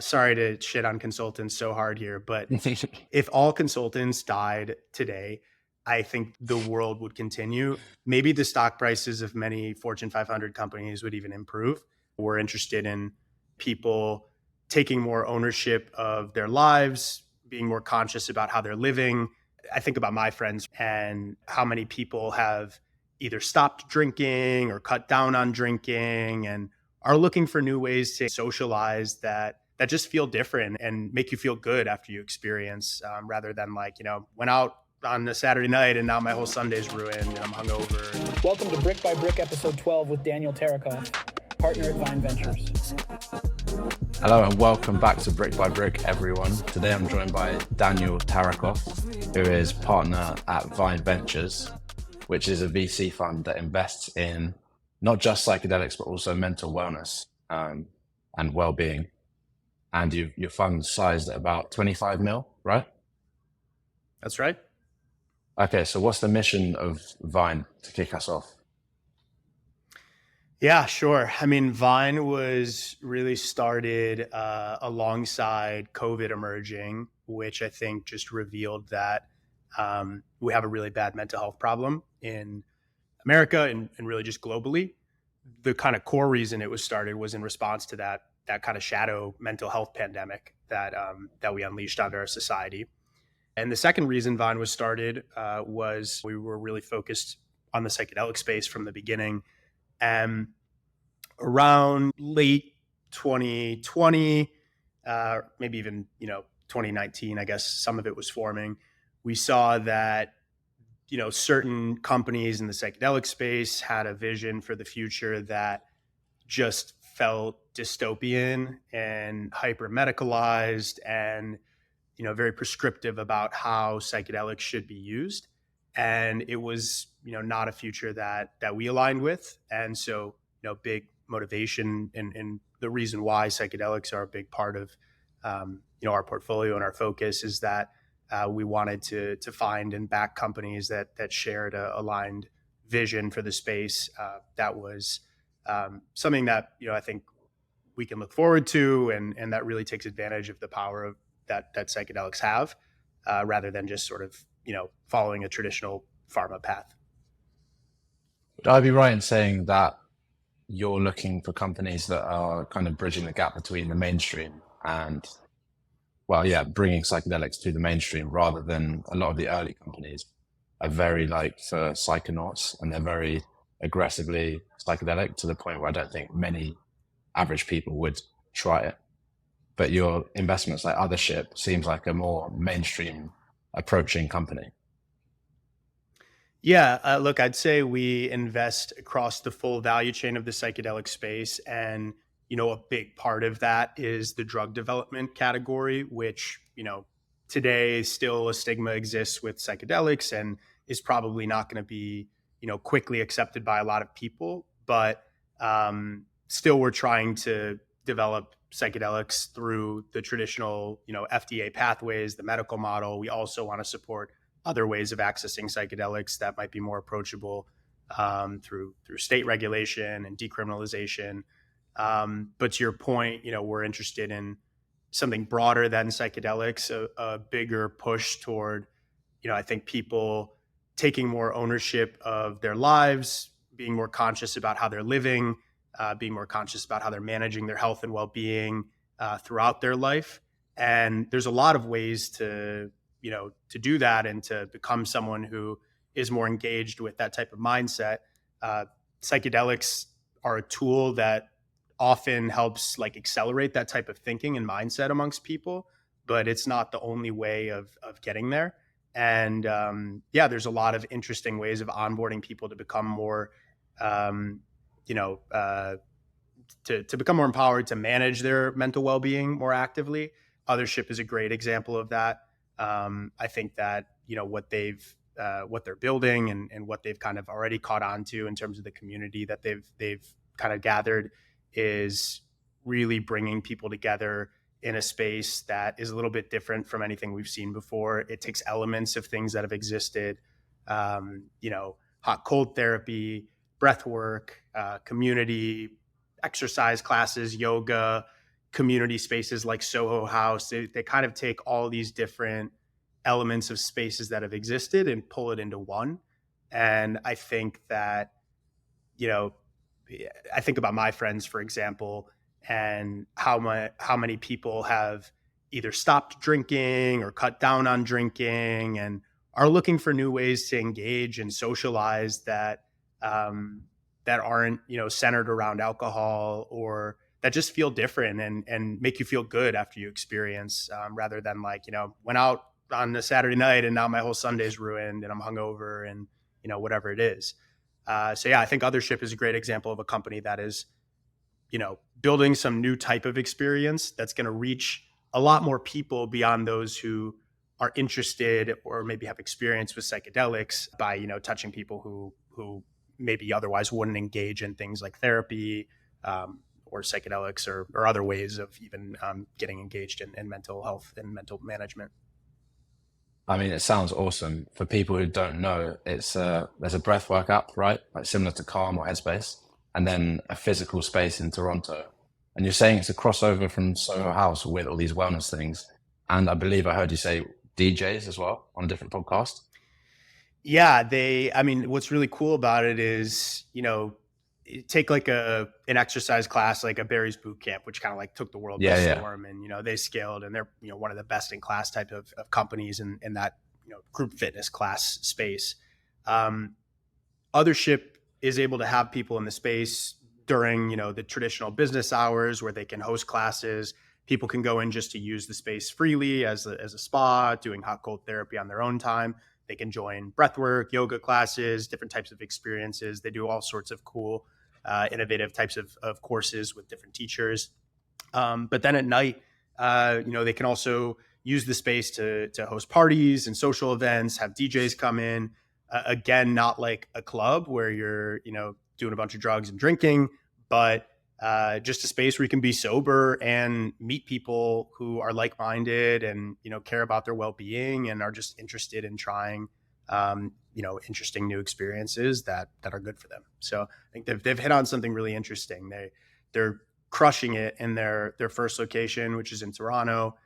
Sorry to shit on consultants so hard here, but if all consultants died today, I think the world would continue. Maybe the stock prices of many Fortune 500 companies would even improve. We're interested in people taking more ownership of their lives, being more conscious about how they're living. I think about my friends and how many people have either stopped drinking or cut down on drinking and are looking for new ways to socialize that just feel different and make you feel good after you experience, rather than like, went out on a Saturday night and now my whole Sunday's ruined and I'm hungover. Welcome to Brick by Brick episode 12 with Daniel Tarockoff, partner at Vine Ventures. Hello and welcome back to Brick by Brick, everyone. Today I'm joined by Daniel Tarockoff, who is partner at Vine Ventures, which is a VC fund that invests in not just psychedelics, but also mental wellness and well-being. And your fund's sized at about 25 mil, right? That's right. Okay, so what's the mission of Vine to kick us off? Yeah, sure. I mean, Vine was really started alongside COVID emerging, which I think just revealed that we have a really bad mental health problem in America and really just globally. The kind of core reason it was started was in response to that kind of shadow mental health pandemic that we unleashed onto our society. And the second reason Vine was started was we were really focused on the psychedelic space from the beginning. And around late 2020, maybe even 2019, I guess some of it was forming. We saw that certain companies in the psychedelic space had a vision for the future that just felt dystopian and hyper medicalized and very prescriptive about how psychedelics should be used, and it was not a future that we aligned with. And so big motivation and the reason why psychedelics are a big part of our portfolio and our focus is that we wanted to find and back companies that shared a aligned vision for the space that was something that I think we can look forward to, and that really takes advantage of the power of that psychedelics have, rather than just sort of following a traditional pharma path. Would I be right in saying that you're looking for companies that are kind of bridging the gap between the mainstream and, bringing psychedelics to the mainstream, rather than a lot of the early companies are very for psychonauts, and they're very aggressively psychedelic to the point where I don't think many average people would try it. But your investments like Othership seems like a more mainstream approaching company. Yeah, look, I'd say we invest across the full value chain of the psychedelic space. And, a big part of that is the drug development category, which, today still a stigma exists with psychedelics and is probably not going to be, quickly accepted by a lot of people. But still, we're trying to develop psychedelics through the traditional, FDA pathways, the medical model. We also want to support other ways of accessing psychedelics that might be more approachable through state regulation and decriminalization. But to your point, we're interested in something broader than psychedelics, a bigger push toward, I think people taking more ownership of their lives, being more conscious about how they're living, being more conscious about how they're managing their health and well-being throughout their life. And there's a lot of ways to do that and to become someone who is more engaged with that type of mindset. Psychedelics are a tool that often helps accelerate that type of thinking and mindset amongst people, but it's not the only way of getting there. And there's a lot of interesting ways of onboarding people to become more, to become more empowered to manage their mental well-being more actively. Othership is a great example of that. I think that what they're building and what they've kind of already caught on to in terms of the community that they've kind of gathered is really bringing people together in a space that is a little bit different from anything we've seen before. It takes elements of things that have existed, hot cold therapy, breath work, community, exercise classes, yoga, community spaces like Soho House. They kind of take all these different elements of spaces that have existed and pull it into one. And I think that, you know, I think about my friends, for example, and how many people have either stopped drinking or cut down on drinking and are looking for new ways to engage and socialize that that aren't, you know, centered around alcohol, or that just feel different and make you feel good after you experience, rather than like, you know, went out on a Saturday night and now my whole Sunday's ruined and I'm hungover and, you know, whatever it is. So yeah, I think Othership is a great example of a company that is, you know, building some new type of experience that's going to reach a lot more people beyond those who are interested or maybe have experience with psychedelics by, you know, touching people who maybe otherwise wouldn't engage in things like therapy, or psychedelics or other ways of even getting engaged in mental health and mental management. I mean, it sounds awesome. For people who don't know, it's there's a breathwork app, right? Like similar to Calm or Headspace, and then a physical space in Toronto. And you're saying it's a crossover from Soho House with all these wellness things. And I believe I heard you say DJs as well on a different podcast. Yeah, I mean, what's really cool about it is, you know, take like an exercise class, like a Barry's boot camp, which kind of like took the world by Yeah, storm, and, you know, they scaled and they're, you know, one of the best in class type of companies in that, you know, group fitness class space. Um, Othership is able to have people in the space during, you know, the traditional business hours where they can host classes. People can go in just to use the space freely as a spa, doing hot cold therapy on their own time. They can join breathwork, yoga classes, different types of experiences. They do all sorts of cool, innovative types of courses with different teachers. But then at night, you know, they can also use the space to host parties and social events, have DJs come in. Again, not like a club where you're, you know, doing a bunch of drugs and drinking, but just a space where you can be sober and meet people who are like-minded and, you know, care about their well-being and are just interested in trying, you know, interesting new experiences that are good for them. So I think they've hit on something really interesting. They're crushing it in their first location, which is in Toronto.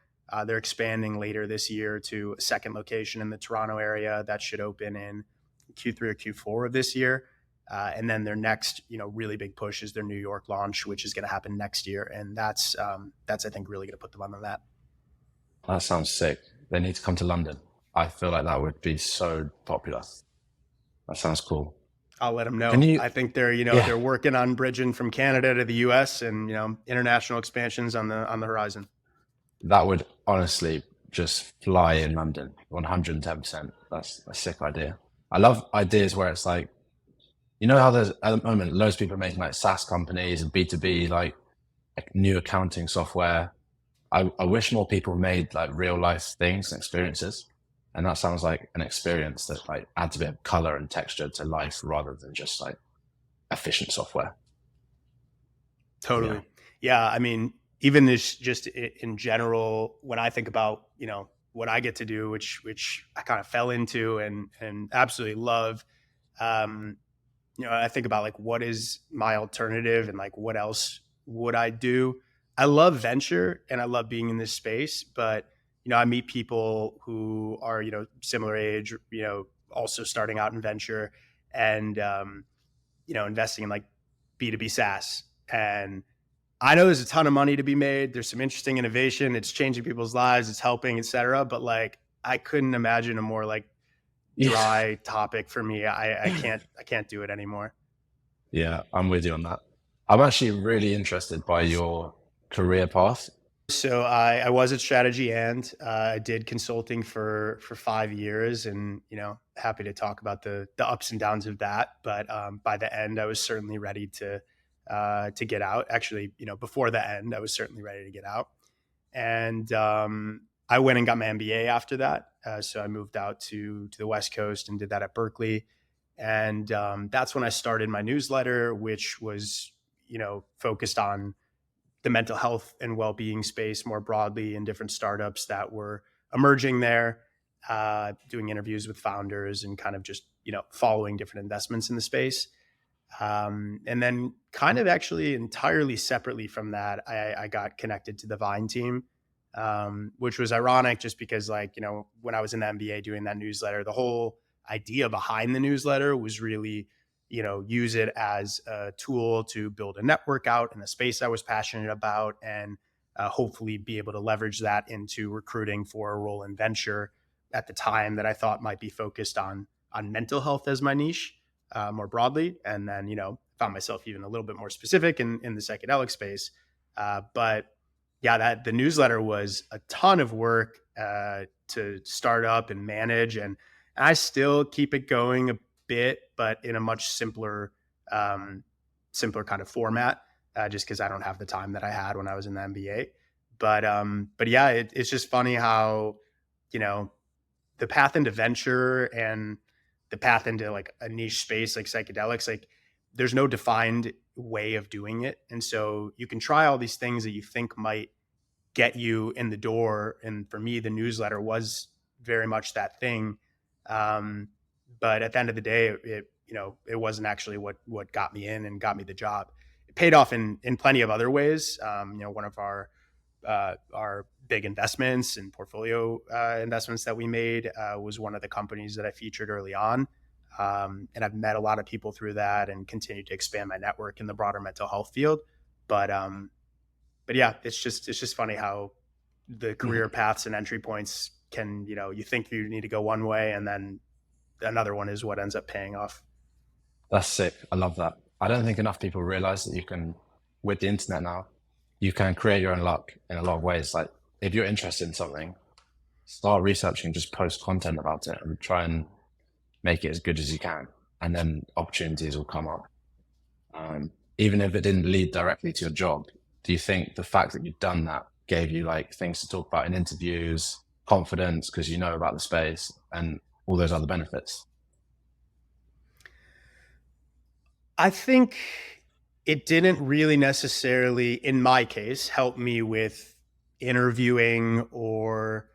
They're expanding later this year to a second location in the Toronto area that should open in Q3 or Q4 of this year. And then their next, you know, really big push is their New York launch, which is going to happen next year. And that's I think really going to put them on the map. That sounds sick. They need to come to London. I feel like that would be so popular. That sounds cool. I'll let them know. Can you? I think they're, you know, Yeah, they're working on bridging from Canada to the US and, you know, international expansions on the horizon. that would honestly just fly in London, 110%. That's a sick idea. I love ideas where it's like, you know how there's at the moment loads of people are making like SaaS companies and B2B, like new accounting software. I wish more people made like real life things and experiences. And that sounds like an experience that like adds a bit of color and texture to life rather than just like efficient software. Totally. Yeah. Yeah. I mean, even this just in general, when I think about, you know, what I get to do, which I kind of fell into and absolutely love, you know, I think about like, what is my alternative and like, what else would I do? I love venture and I love being in this space, but, you know, I meet people who are, you know, similar age, you know, also starting out in venture and, you know, investing in like B2B SaaS. And I know there's a ton of money to be made. There's some interesting innovation. It's changing people's lives. It's helping, et cetera. But like, I couldn't imagine a more like Yeah. dry topic for me. I can't do it anymore. Yeah, I'm with you on that. I'm actually really interested by your career path. So I was at Strategy and I did consulting for 5 years, and, you know, happy to talk about the ups and downs of that. But by the end, I was certainly ready to get out. Actually, you know, before the end, I was certainly ready to get out. And I went and got my MBA after that. So I moved out to the West Coast and did that at Berkeley. And that's when I started my newsletter, which was, you know, focused on the mental health and well-being space more broadly in different startups that were emerging there, doing interviews with founders and kind of just, you know, following different investments in the space. And then kind of actually entirely separately from that, I got connected to the Vine team, which was ironic just because, like, when I was in the MBA doing that newsletter, the whole idea behind the newsletter was really, use it as a tool to build a network out in a space I was passionate about, and hopefully be able to leverage that into recruiting for a role in venture at the time that I thought might be focused on mental health as my niche, more broadly. And then, found myself even a little bit more specific in the psychedelic space. But yeah, that the newsletter was a ton of work to start up and manage. And I still keep it going a bit, but in a much simpler kind of format, just because I don't have the time that I had when I was in the MBA. But yeah, it's just funny how, the path into venture and the path into like a niche space like psychedelics, like there's no defined way of doing it. And so you can try all these things that you think might get you in the door. And for me, the newsletter was very much that thing. But at the end of the day, it wasn't actually what got me in and got me the job. It paid off in plenty of other ways. One of our big investments and portfolio investments that we made was one of the companies that I featured early on. And I've met a lot of people through that and continued to expand my network in the broader mental health field. But yeah, it's just funny how the career paths and entry points can, you think you need to go one way, and then another one is what ends up paying off. That's sick. I love that. I don't think enough people realize that you can, with the internet now, you can create your own luck in a lot of ways. Like if you're interested in something, start researching, just post content about it and try and make it as good as you can. And then opportunities will come up. Even if it didn't lead directly to your job, do you think the fact that you've done that gave you like things to talk about in interviews, confidence because you know about the space and all those other benefits? I think it didn't really necessarily, in my case, help me with interviewing or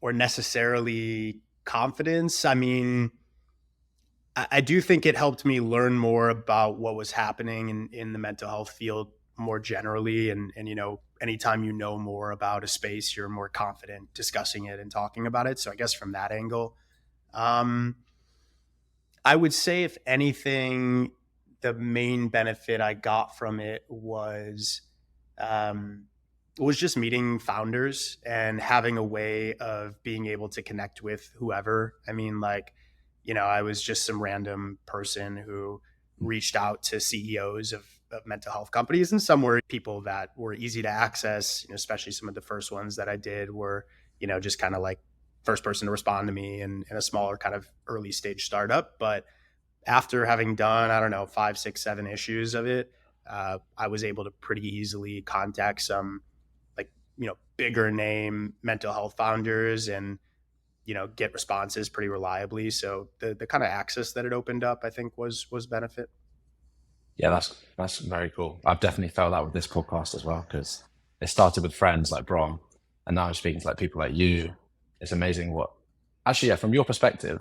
necessarily confidence. I mean, I do think it helped me learn more about what was happening in the mental health field more generally. And, anytime you know more about a space, you're more confident discussing it and talking about it. So I guess from that angle, I would say, if anything, the main benefit I got from it was just meeting founders and having a way of being able to connect with whoever. I mean, like, I was just some random person who reached out to CEOs of mental health companies, and some were people that were easy to access, especially some of the first ones that I did were, just kind of like first person to respond to me in a smaller kind of early stage startup. But after having done, I don't know, 5, 6, 7 issues of it, I was able to pretty easily contact some like, bigger name mental health founders and, get responses pretty reliably. So the kind of access that it opened up, I think was benefit. Yeah, that's very cool. I've definitely felt that with this podcast as well, because it started with friends like Brom, and now I'm speaking to like people like you. It's amazing what, actually, yeah, from your perspective,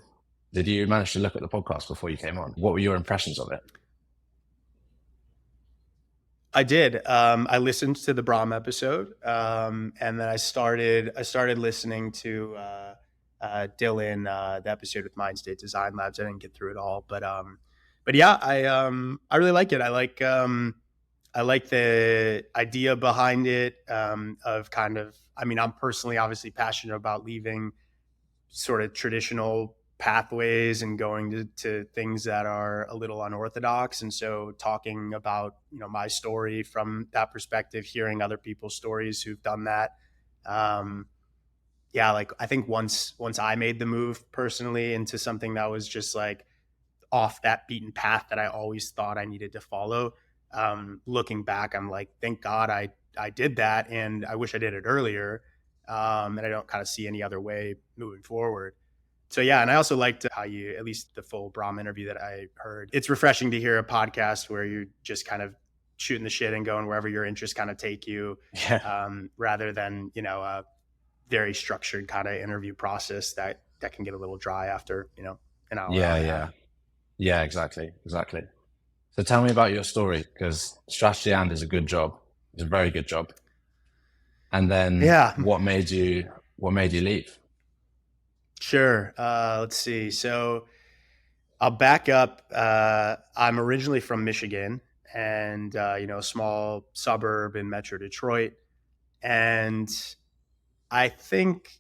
did you manage to look at the podcast before you came on? What were your impressions of it? I did. I listened to the Brahm episode, and then I started listening to Dylan, the episode with Mind State Design Labs. I didn't get through it all, but yeah, I really like it. I like the idea behind it, of kind of. I mean, I'm personally obviously passionate about leaving sort of traditional pathways and going to things that are a little unorthodox. And so talking about, my story from that perspective, hearing other people's stories who've done that. Yeah, like I think once I made the move personally into something that was just like off that beaten path that I always thought I needed to follow. Looking back, I'm like, thank God I did that, and I wish I did it earlier. And I don't kind of see any other way moving forward. So yeah, and I also liked how you, at least the full Brahm interview that I heard, it's refreshing to hear a podcast where you're just kind of shooting the shit and going wherever your interests kind of take you, Yeah. rather than, a very structured kind of interview process that can get a little dry after, an hour. Yeah. Yeah, exactly. Exactly. So tell me about your story, because strategy and is a good job. It's a very good job. And then Yeah, what made you leave? sure. Let's see. So I'll back up. I'm originally from Michigan, and a small suburb in Metro Detroit, and I think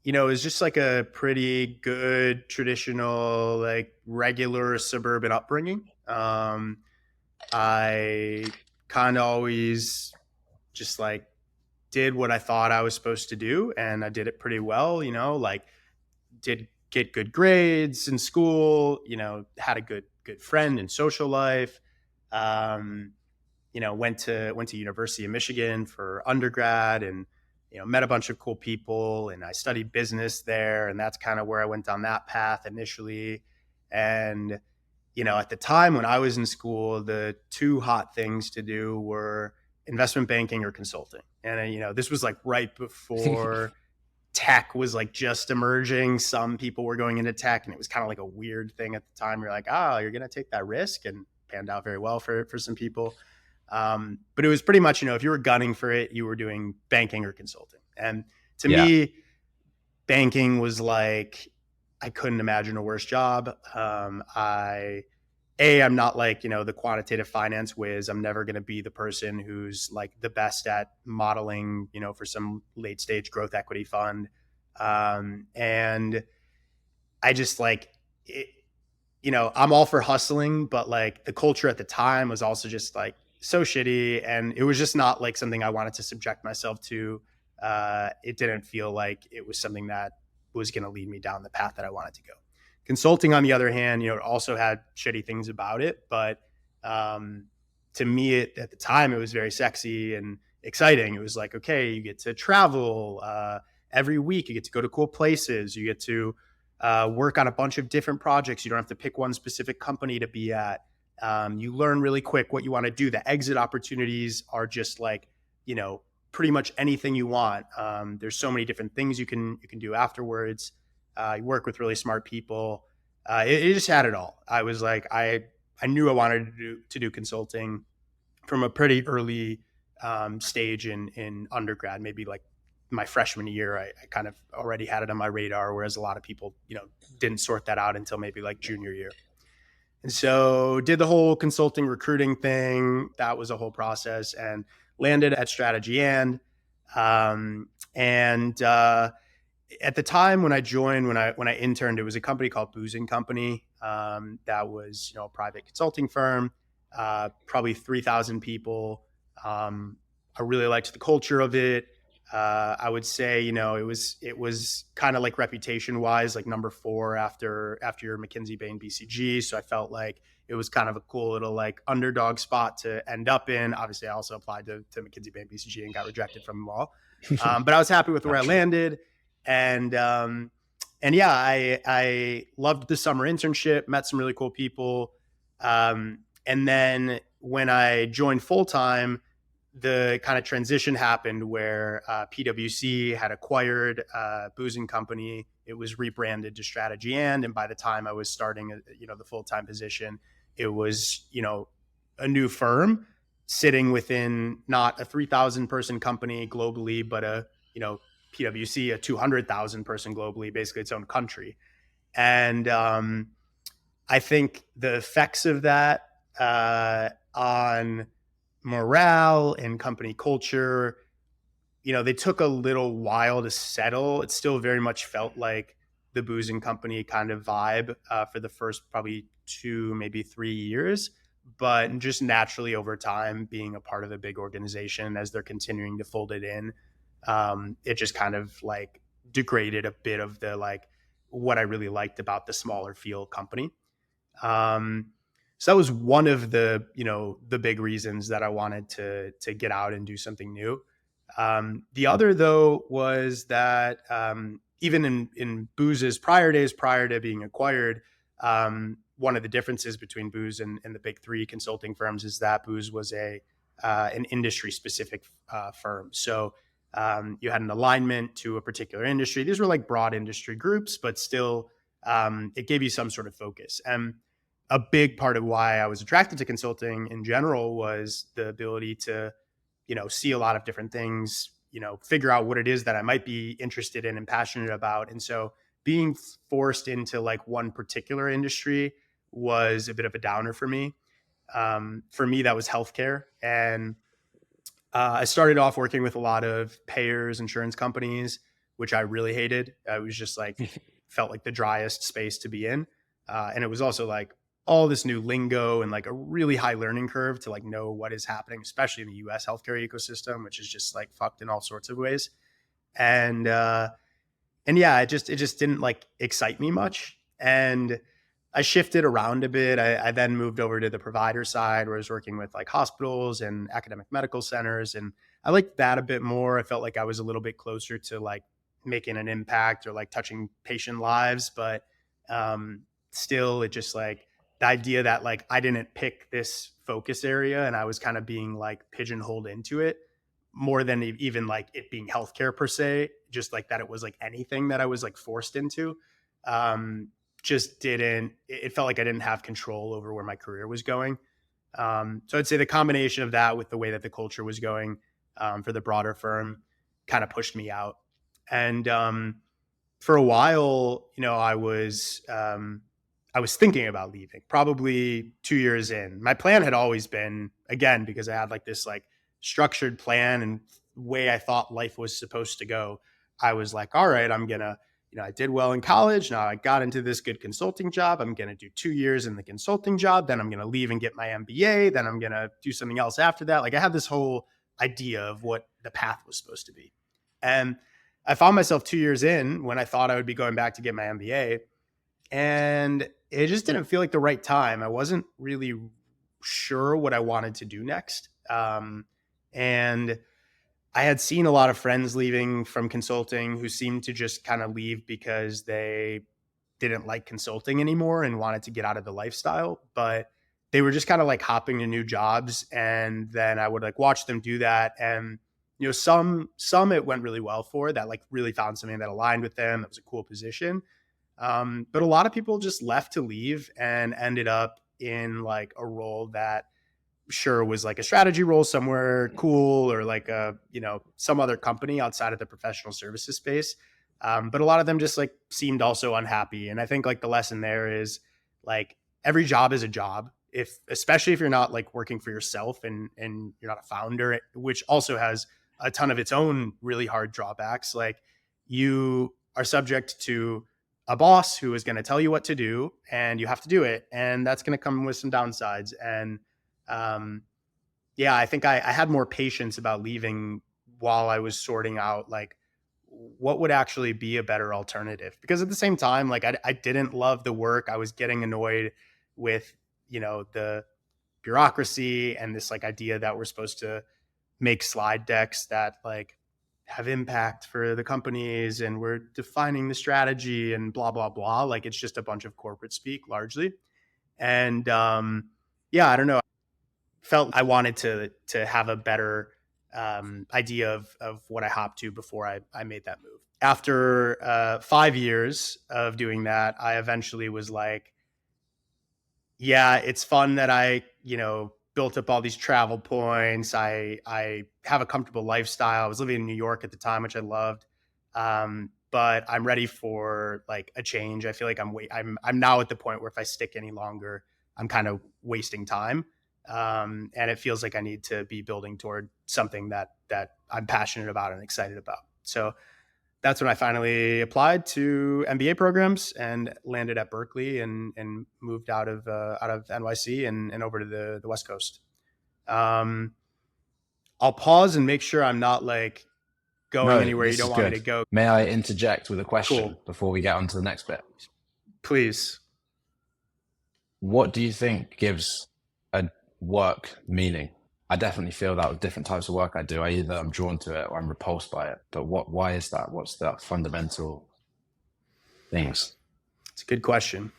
it was just like a pretty good traditional, like regular suburban upbringing. I kind of always just like did what I thought I was supposed to do, and I did it pretty well. Like did get good grades in school. Had a good friend and social life. Um, went to University of Michigan for undergrad, and met a bunch of cool people, and I studied business there, and that's kind of where I went down that path initially. And at the time when I was in school, the two hot things to do were investment banking or consulting. And this was like right before tech was like just emerging. Some people were going into tech, and it was kind of like a weird thing at the time. You're like, oh, you're going to take that risk, and panned out very well for some people. But it was pretty much, if you were gunning for it, you were doing banking or consulting. And to Yeah. me, banking was like, I couldn't imagine a worse job. I'm not like, the quantitative finance whiz. I'm never going to be the person who's like the best at modeling, for some late stage growth equity fund. And I just like it, I'm all for hustling, but like the culture at the time was also just like so shitty. And it was just not like something I wanted to subject myself to. It didn't feel like it was something that was going to lead me down the path that I wanted to go. Consulting, on the other hand, it also had shitty things about it, but um, to me, at the time, it was very sexy and exciting. It was like, okay, you get to travel every week, you get to go to cool places, you get to work on a bunch of different projects. You don't have to pick one specific company to be at. You learn really quick what you want to do. The exit opportunities are just like, pretty much anything you want. There's so many different things you can do afterwards. You work with really smart people. It just had it all. I was like, I knew I wanted to do consulting from a pretty early stage in undergrad, maybe like my freshman year. I kind of already had it on my radar, whereas a lot of people, didn't sort that out until maybe like junior year. And so did the whole consulting recruiting thing. That was a whole process, and landed at Strategy and at the time when I joined, when I interned, it was a company called Booz and Company. That was a private consulting firm, probably 3,000 people. I really liked the culture of it. I would say it was kind of like reputation wise, like number four after McKinsey, Bain, BCG. So I felt like it was kind of a cool little like underdog spot to end up in. Obviously, I also applied to McKinsey, Bain, BCG and got rejected from them all. But I was happy with where I Naturally. landed, and yeah, I loved the summer internship, met some really cool people, and then when I joined full time, the kind of transition happened where PwC had acquired Booz and Company. It was rebranded to Strategy and by the time I was starting, the full time position, it was a new firm sitting within not a 3,000 person company globally, but a PwC, a 200,000 person globally, basically its own country. And I think the effects of that on morale and company culture, they took a little while to settle. It still very much felt like the Booz and Company kind of vibe for the first probably 2, maybe 3 years. But just naturally over time, being a part of a big organization as they're continuing to fold it in, it just kind of like degraded a bit of the like what I really liked about the smaller feel company. Um, so that was one of the big reasons that I wanted to get out and do something new. The other though was that even in Booz's prior days, prior to being acquired, one of the differences between Booz and the big three consulting firms is that Booz was an industry specific firm. So you had an alignment to a particular industry. These were like broad industry groups, but still it gave you some sort of focus. And a big part of why I was attracted to consulting in general was the ability to, see a lot of different things, figure out what it is that I might be interested in and passionate about. And so being forced into like one particular industry was a bit of a downer for me. For me, that was healthcare. And I started off working with a lot of payers, insurance companies, which I really hated. It was just like, felt like the driest space to be in. And it was also like all this new lingo and like a really high learning curve to like know what is happening, especially in the US healthcare ecosystem, which is just like fucked in all sorts of ways. And, and yeah, it just didn't like excite me much. And I shifted around a bit. I then moved over to the provider side where I was working with like hospitals and academic medical centers. And I liked that a bit more. I felt like I was a little bit closer to like making an impact or like touching patient lives. But still, it just like the idea that like I didn't pick this focus area and I was kind of being like pigeonholed into it more than even like it being healthcare per se, just like that it was like anything that I was like forced into. Just didn't, it felt like I didn't have control over where my career was going. So I'd say the combination of that with the way that the culture was going for the broader firm kind of pushed me out. And for a while, I was thinking about leaving probably 2 years in. My plan had always been, again, because I had like this like structured plan and way I thought life was supposed to go. I was like, all right, I'm going to, I did well in college. Now I got into this good consulting job. I'm going to do 2 years in the consulting job. Then I'm going to leave and get my MBA. Then I'm going to do something else after that. Like I had this whole idea of what the path was supposed to be. And I found myself 2 years in when I thought I would be going back to get my MBA. And it just didn't feel like the right time. I wasn't really sure what I wanted to do next. And I had seen a lot of friends leaving from consulting who seemed to just kind of leave because they didn't like consulting anymore and wanted to get out of the lifestyle, but they were just kind of like hopping to new jobs. And then I would like watch them do that. And, some it went really well for that, like really found something that aligned with them. That was a cool position. But a lot of people just left to leave and ended up in like a role that sure was like a strategy role somewhere cool or like some other company outside of the professional services space. But a lot of them just like seemed also unhappy. And I think like the lesson there is like every job is a job, especially if you're not like working for yourself and you're not a founder, which also has a ton of its own really hard drawbacks. Like you are subject to a boss who is going to tell you what to do and you have to do it. And that's going to come with some downsides. And I think I had more patience about leaving while I was sorting out like what would actually be a better alternative. Because at the same time, like I didn't love the work. I was getting annoyed with, the bureaucracy and this like idea that we're supposed to make slide decks that like have impact for the companies and we're defining the strategy and blah, blah, blah. Like it's just a bunch of corporate speak largely. And I don't know. Felt I wanted to have a better idea of what I hopped to before I made that move. After 5 years of doing that, I eventually was like, yeah, it's fun that I, built up all these travel points. I have a comfortable lifestyle. I was living in New York at the time, which I loved. But I'm ready for like a change. I feel like I'm now at the point where if I stick any longer, I'm kind of wasting time. And it feels like I need to be building toward something that I'm passionate about and excited about. So that's when I finally applied to MBA programs and landed at Berkeley and moved out of NYC and over to the West Coast. I'll pause and make sure I'm not like going anywhere you don't want me to go. May I interject with a question Cool. before we get on to the next bit? Please. What do you think gives a work meaning? I definitely feel that with different types of work I do, I'm drawn to it or I'm repulsed by it. But why is that? What's the fundamental things? It's a good question.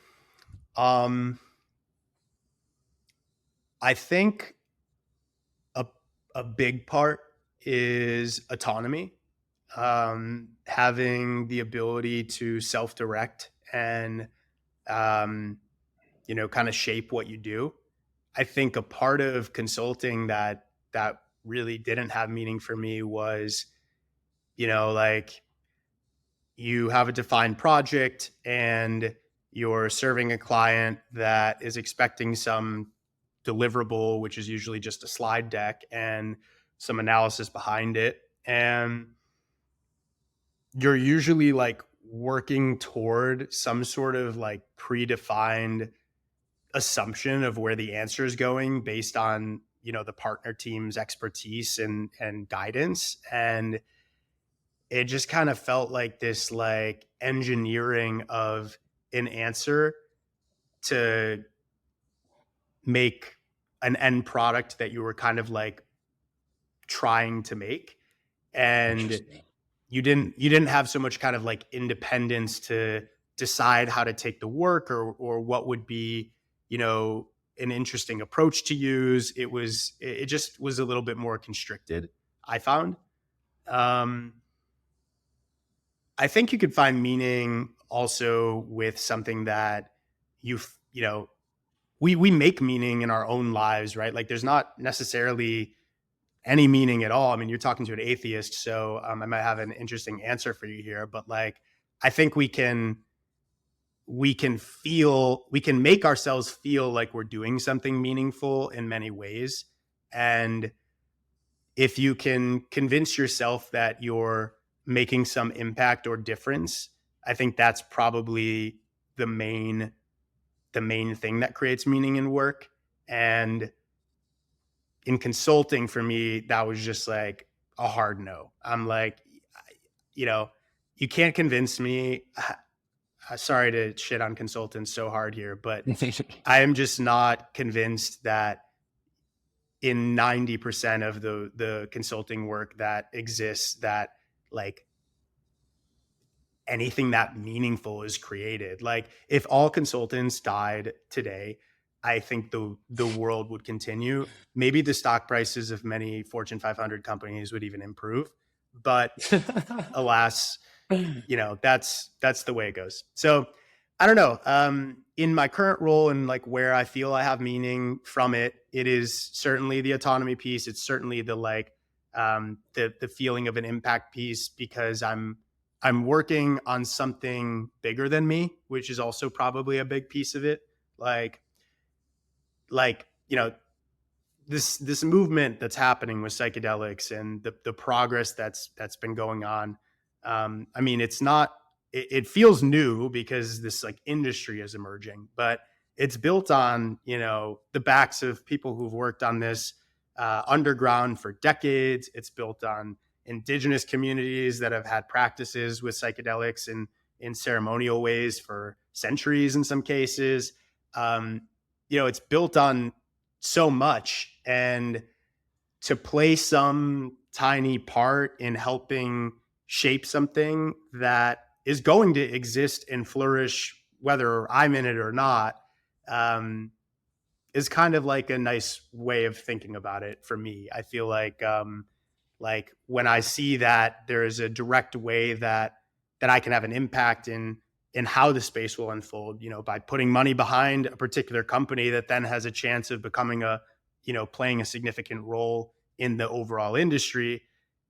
I think a big part is autonomy, having the ability to self-direct and kind of shape what you do. I think a part of consulting that really didn't have meaning for me was, like you have a defined project and you're serving a client that is expecting some deliverable, which is usually just a slide deck and some analysis behind it. And you're usually like working toward some sort of like predefined assumption of where the answer is going based on, the partner team's expertise and guidance. And it just kind of felt like this like engineering of an answer to make an end product that you were kind of like trying to make. And you didn't have so much kind of like independence to decide how to take the work or what would be, an interesting approach to use. It just was a little bit more constricted, I found. um I think you could find meaning also with something that you know we make meaning in our own lives, right? Like there's not necessarily any meaning at all. I mean, you're talking to an atheist, so I might have an interesting answer for you here, but like I think we can make ourselves feel like we're doing something meaningful in many ways. And if you can convince yourself that you're making some impact or difference, I think that's probably the main thing that creates meaning in work. And in consulting for me, that was just like a hard no. I'm like, you know, you can't convince me. Sorry to shit on consultants so hard here, but I am just not convinced that in 90% of the consulting work that exists, that like anything that meaningful is created. Like if all consultants died today, I think the world would continue. Maybe the stock prices of many Fortune 500 companies would even improve, but alas, that's the way it goes. So I don't know. In my current role and like where I feel I have meaning from it, it is certainly the autonomy piece. It's certainly the like the feeling of an impact piece, because I'm working on something bigger than me, which is also probably a big piece of it. Like this movement that's happening with psychedelics and the progress that's been going on. I mean, it feels new because this like industry is emerging, but it's built on, the backs of people who've worked on this underground for decades. It's built on indigenous communities that have had practices with psychedelics in ceremonial ways for centuries in some cases. It's built on so much, and to play some tiny part in helping shape something that is going to exist and flourish whether I'm in it or not, is kind of like a nice way of thinking about it for me. I feel like when I see that there is a direct way that I can have an impact in how the space will unfold, by putting money behind a particular company that then has a chance of becoming playing a significant role in the overall industry.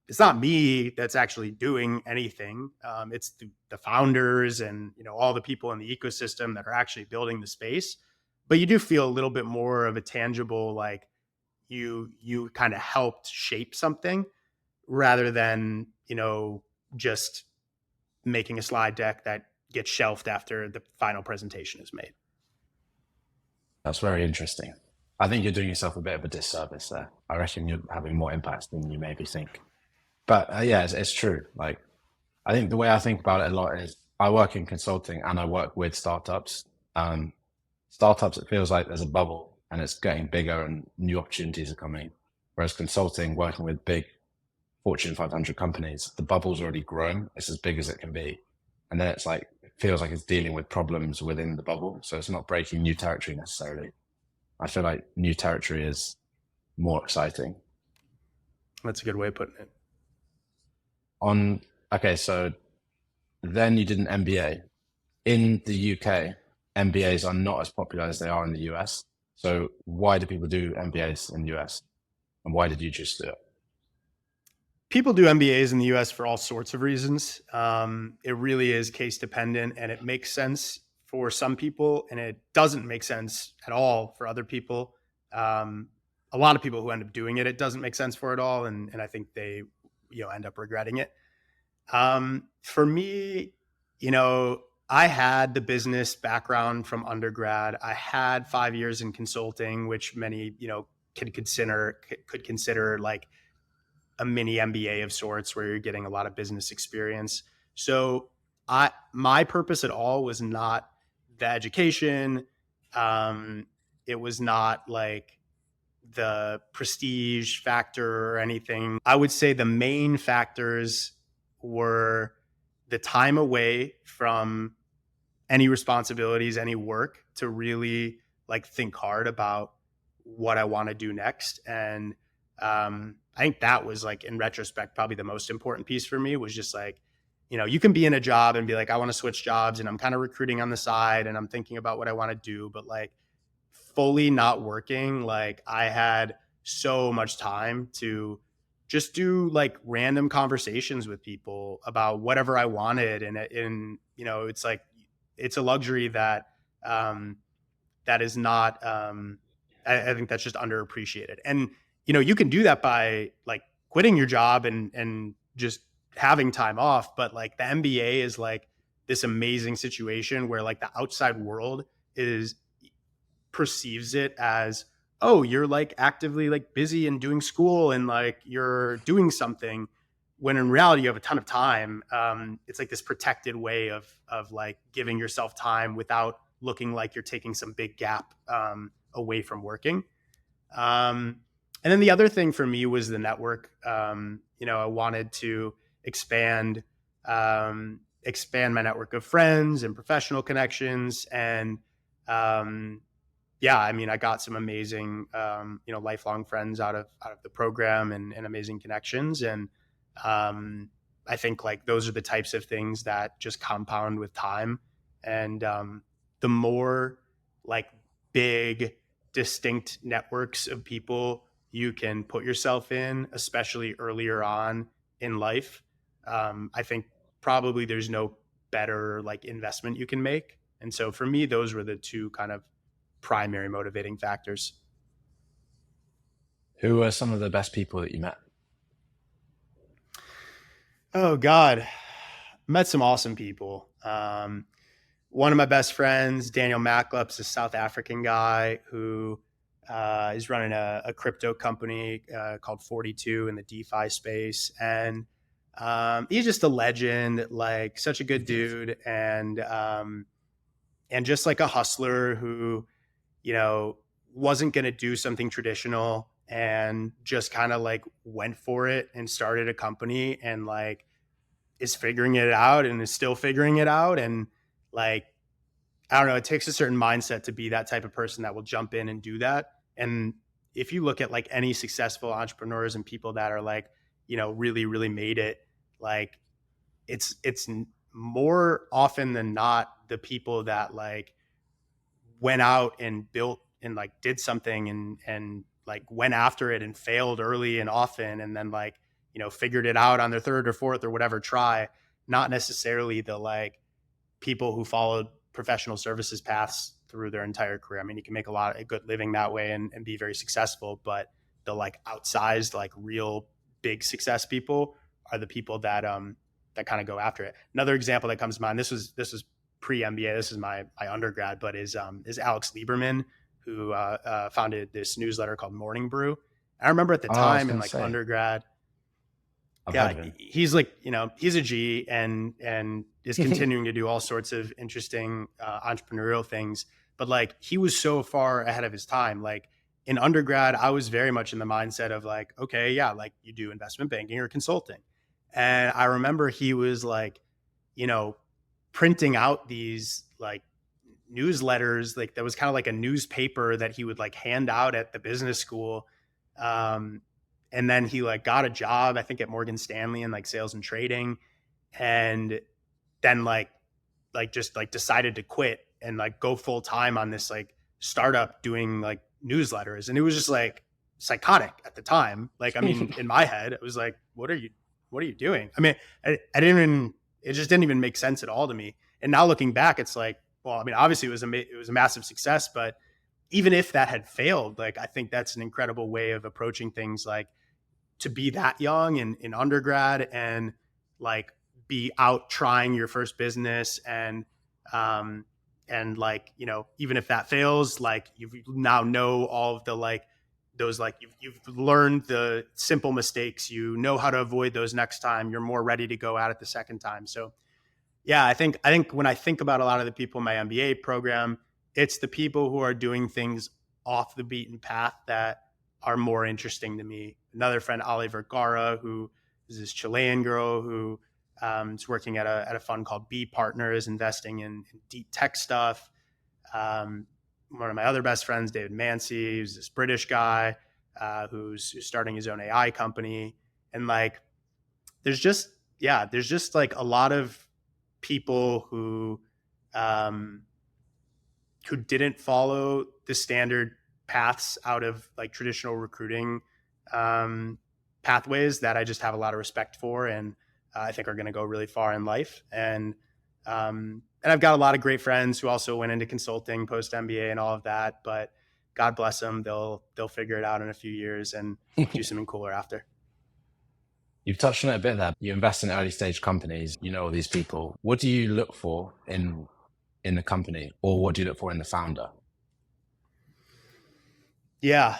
It's not me that's actually doing anything. It's the founders and, all the people in the ecosystem that are actually building the space. But you do feel a little bit more of a tangible, like you kind of helped shape something rather than, just making a slide deck that gets shelved after the final presentation is made. That's very interesting. I think you're doing yourself a bit of a disservice there. I reckon you're having more impact than you maybe think. But yeah, it's true. Like, I think the way I think about it a lot is I work in consulting and I work with startups. Startups, it feels like there's a bubble and it's getting bigger and new opportunities are coming. Whereas consulting, working with big Fortune 500 companies, the bubble's already grown. It's as big as it can be. And then it's like, it feels like it's dealing with problems within the bubble. So it's not breaking new territory necessarily. I feel like new territory is more exciting. That's a good way of putting it. Okay, so then you did an MBA in the UK. MBAs are not as popular as they are in the US. So why do people do MBAs in the US? And why did you choose to do it? People do MBAs in the US for all sorts of reasons. It really is case dependent, and it makes sense for some people and it doesn't make sense at all for other people. A lot of people who end up doing it, it doesn't make sense for at all. And I think they, end up regretting it. For me, I had the business background from undergrad. I had 5 years in consulting, which many, could consider like a mini MBA of sorts, where you're getting a lot of business experience. So my purpose at all was not the education. It was not like the prestige factor or anything. I would say the main factors were the time away from any responsibilities, any work, to really like think hard about what I want to do next. And I think that was like, in retrospect, probably the most important piece for me was just like, you can be in a job and be like, I want to switch jobs and I'm kind of recruiting on the side and I'm thinking about what I want to do, but like fully not working, like I had so much time to just do like random conversations with people about whatever I wanted. And it's like, it's a luxury that, that is not, I think that's just underappreciated. And, you can do that by like quitting your job and just having time off. But like the MBA is like this amazing situation where like the outside world is perceives it as, oh, you're like actively like busy and doing school and like you're doing something, when in reality you have a ton of time. It's like this protected way of like giving yourself time without looking like you're taking some big gap away from working. And then the other thing for me was the network. I wanted to expand my network of friends and professional connections. And I got some amazing, lifelong friends out of the program, and amazing connections. And I think like those are the types of things that just compound with time. And the more like big, distinct networks of people you can put yourself in, especially earlier on in life, I think probably there's no better like investment you can make. And so for me, those were the two kind of primary motivating factors. Who are some of the best people that you met? Oh God, met some awesome people. One of my best friends, Daniel Macklup's a South African guy who is running a crypto company called 42 in the DeFi space. And he's just a legend, like such a good dude. And just like a hustler who, wasn't going to do something traditional and just kind of like went for it and started a company and like is figuring it out and is still figuring it out. And like, I don't know, it takes a certain mindset to be that type of person that will jump in and do that. And if you look at like any successful entrepreneurs and people that are like, really, really made it, like it's more often than not the people that like went out and built and like did something and like went after it and failed early and often, and then like, figured it out on their third or fourth or whatever try, not necessarily the like people who followed professional services paths through their entire career. I mean, you can make a lot of good living that way and be very successful, but the like outsized, like real big success people are the people that that kind of go after it. Another example that comes to mind, this was pre MBA, this is my undergrad, but is Alex Lieberman, who founded this newsletter called Morning Brew. I remember at the time in like undergrad, he's like, he's a G and is continuing to do all sorts of interesting entrepreneurial things. But like, he was so far ahead of his time. Like in undergrad, I was very much in the mindset of like, okay, yeah, like you do investment banking or consulting. And I remember he was like, printing out these like newsletters, like that was kind of like a newspaper that he would like hand out at the business school. And then he like got a job, I think at Morgan Stanley in like sales and trading. And then like just like decided to quit and like go full time on this like startup doing like newsletters. And it was just like psychotic at the time. Like, I mean, in my head, it was like, what are you doing? I mean, I didn't even, it just didn't even make sense at all to me. And now looking back, it's like, well, I mean, obviously it was a massive success, but even if that had failed, like, I think that's an incredible way of approaching things, like to be that young and in undergrad and like be out trying your first business and like, you know, even if that fails, like you now know all of the like those like you've learned the simple mistakes, you know how to avoid those next time, you're more ready to go at it the second time. So yeah, I think when I think about a lot of the people in my MBA program, it's the people who are doing things off the beaten path that are more interesting to me. Another friend, Ali Vergara, who is this Chilean girl who is working at a fund called B Partners, investing in deep tech stuff. One of my other best friends, David Mancy, who's this British guy who's starting his own AI company. And like, there's just like a lot of people who didn't follow the standard paths out of like traditional recruiting pathways that I just have a lot of respect for, and I think are going to go really far in life. And I've got a lot of great friends who also went into consulting post MBA and all of that. But God bless them, they'll figure it out in a few years and do something cooler after. You've touched on it a bit there. You invest in early stage companies. You know all these people. What do you look for in the company, or what do you look for in the founder? Yeah,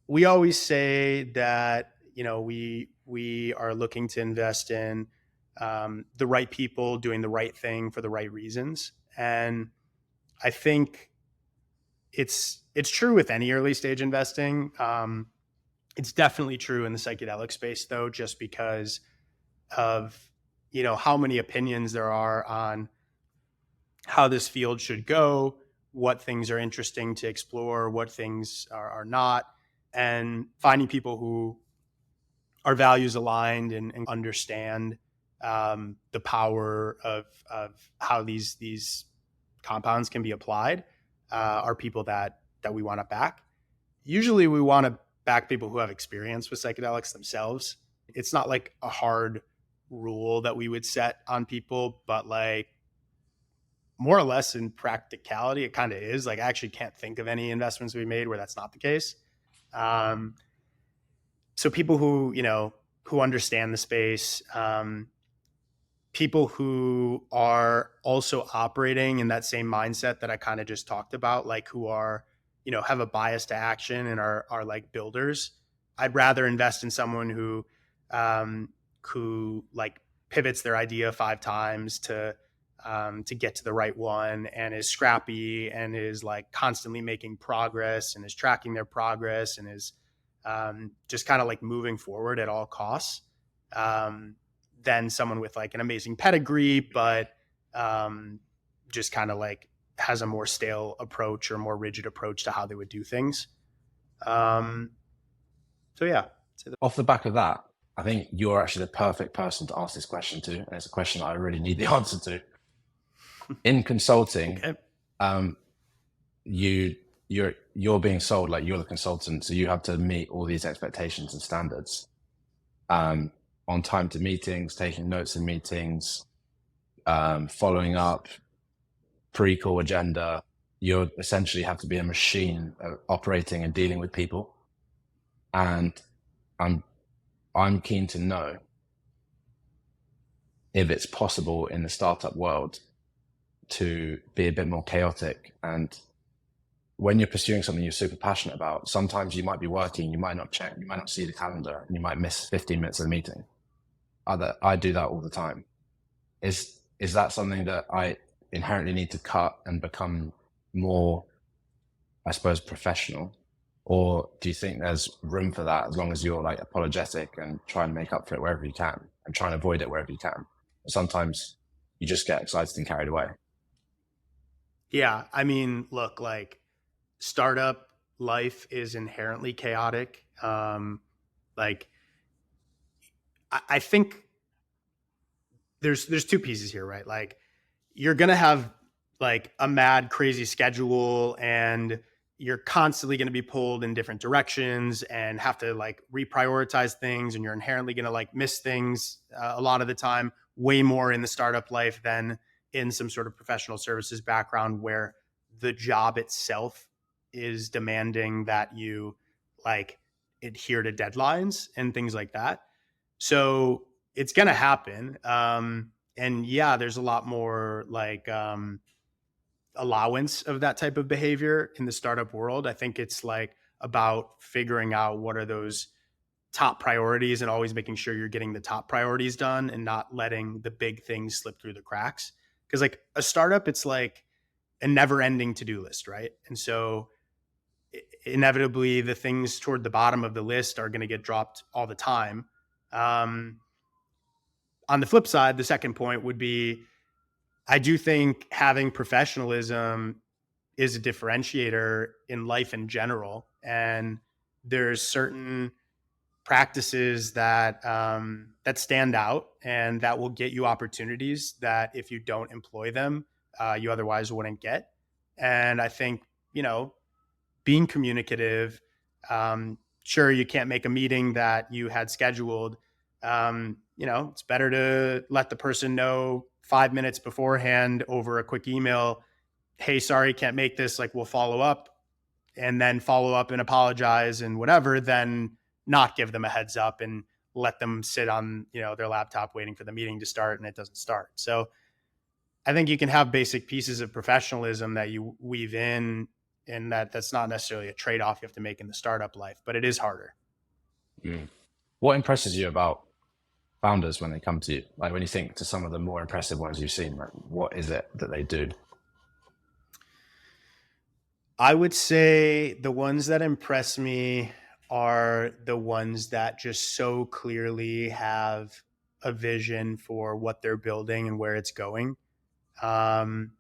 we always say that, you know, we are looking to invest in the right people doing the right thing for the right reasons. And I think it's true with any early stage investing. It's definitely true in the psychedelic space, though, just because of, you know, how many opinions there are on how this field should go, what things are interesting to explore, what things are not, and finding people who are values aligned and understand the power of how these compounds can be applied are people that we want to back. Usually we want to back people who have experience with psychedelics themselves. It's not like a hard rule that we would set on people, but like more or less in practicality, it kind of is. Like, I actually can't think of any investments we made where that's not the case. So people who, you know, who understand the space, people who are also operating in that same mindset that I kind of just talked about, like who are, you know, have a bias to action and are like builders. I'd rather invest in someone who like pivots their idea 5 times to get to the right one, and is scrappy and is like constantly making progress and is tracking their progress and is just kind of like moving forward at all costs. Than someone with like an amazing pedigree, but just kind of like has a more stale approach or more rigid approach to how they would do things. So yeah. Off the back of that, I think you're actually the perfect person to ask this question to, and it's a question that I really need the answer to. In consulting, okay. You're being sold, like you're the consultant, so you have to meet all these expectations and standards. On time to meetings, taking notes in meetings, following up, pre-call agenda. You essentially have to be a machine operating and dealing with people. And I'm keen to know if it's possible in the startup world to be a bit more chaotic. And when you're pursuing something you're super passionate about, sometimes you might be working, you might not check, you might not see the calendar, and you might miss 15 minutes of the meeting. I do that all the time. Is that something that I inherently need to cut and become more, I suppose, professional? Or do you think there's room for that as long as you're like apologetic and try and make up for it wherever you can and try and avoid it wherever you can? Sometimes you just get excited and carried away. Yeah. I mean, look, like startup life is inherently chaotic. Like, I think there's 2 pieces here, right? Like, you're going to have like a mad, crazy schedule, and you're constantly going to be pulled in different directions and have to like reprioritize things, and you're inherently going to like miss things a lot of the time, way more in the startup life than in some sort of professional services background where the job itself is demanding that you like adhere to deadlines and things like that. So it's going to happen. And yeah, there's a lot more like allowance of that type of behavior in the startup world. I think it's like about figuring out what are those top priorities and always making sure you're getting the top priorities done and not letting the big things slip through the cracks. Because like a startup, it's like a never ending to-do list, right? And so inevitably the things toward the bottom of the list are going to get dropped all the time. Um, on the flip side, the second point would be I do think having professionalism is a differentiator in life in general. And there's certain practices that that stand out and that will get you opportunities that if you don't employ them, you otherwise wouldn't get. And I think, you know, being communicative, sure, you can't make a meeting that you had scheduled. You know, it's better to let the person know 5 minutes beforehand over a quick email, hey, sorry, can't make this, like we'll follow up, and then follow up and apologize and whatever, then not give them a heads up and let them sit on, you know, their laptop waiting for the meeting to start and it doesn't start. So I think you can have basic pieces of professionalism that you weave in, and that's not necessarily a trade-off you have to make in the startup life, but it is harder. What impresses you about founders when they come to you? Like when you think to some of the more impressive ones you've seen, like what is it that they do? I would say the ones that impress me are the ones that just so clearly have a vision for what they're building and where it's going. Um,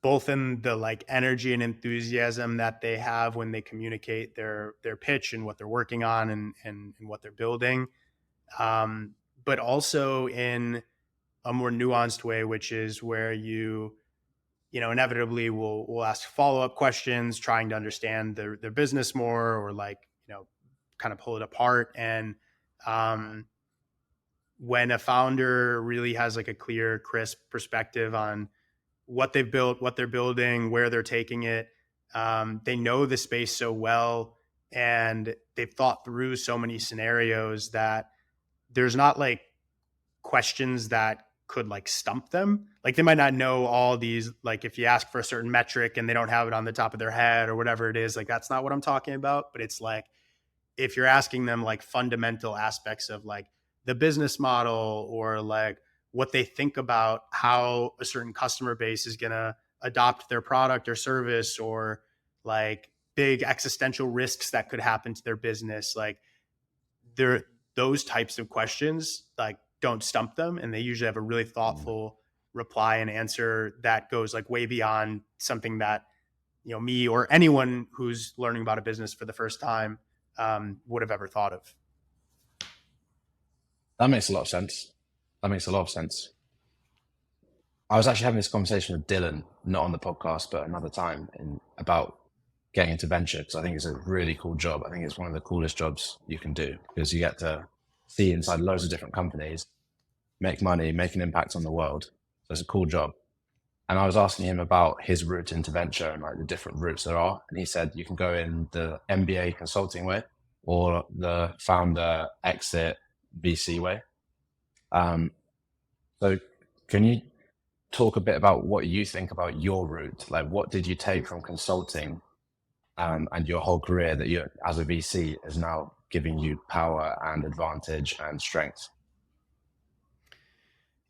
Both in the like energy and enthusiasm that they have when they communicate their pitch and what they're working on and what they're building, um, but also in a more nuanced way, which is where you know inevitably will ask follow-up questions trying to understand their business more, or like, you know, kind of pull it apart. And um, when a founder really has like a clear, crisp perspective on what they've built, what they're building, where they're taking it, they know the space so well, and they've thought through so many scenarios that there's not like questions that could like stump them. Like they might not know all these, like if you ask for a certain metric and they don't have it on the top of their head or whatever it is, like that's not what I'm talking about. But it's like if you're asking them like fundamental aspects of like the business model, or like what they think about how a certain customer base is going to adopt their product or service, or like big existential risks that could happen to their business, like they're those types of questions like don't stump them, and they usually have a really thoughtful reply and answer that goes like way beyond something that, you know, me or anyone who's learning about a business for the first time would have ever thought of. That makes a lot of sense. That makes a lot of sense. I was actually having this conversation with Dylan, not on the podcast, but another time, about getting into venture, because I think it's a really cool job. I think it's one of the coolest jobs you can do because you get to see inside loads of different companies, make money, make an impact on the world. So it's a cool job. And I was asking him about his route into venture and like the different routes there are. And he said you can go in the MBA consulting way or the founder exit VC way. So can you talk a bit about what you think about your route? Like what did you take from consulting and your whole career that you as a VC is now giving you power and advantage and strength?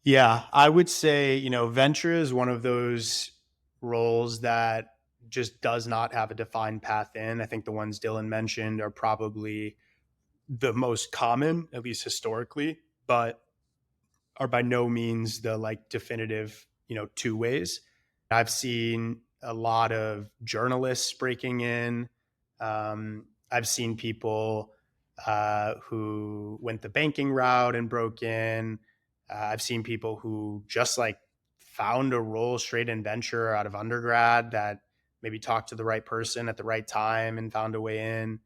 Yeah, I would say, you know, venture is one of those roles that just does not have a defined path in. I think the ones Dylan mentioned are probably the most common, at least historically, but are by no means the like definitive, you know, two ways. I've seen a lot of journalists breaking in. I've seen people who went the banking route and broke in. I've seen people who just like found a role straight in venture out of undergrad that maybe talked to the right person at the right time and found a way in.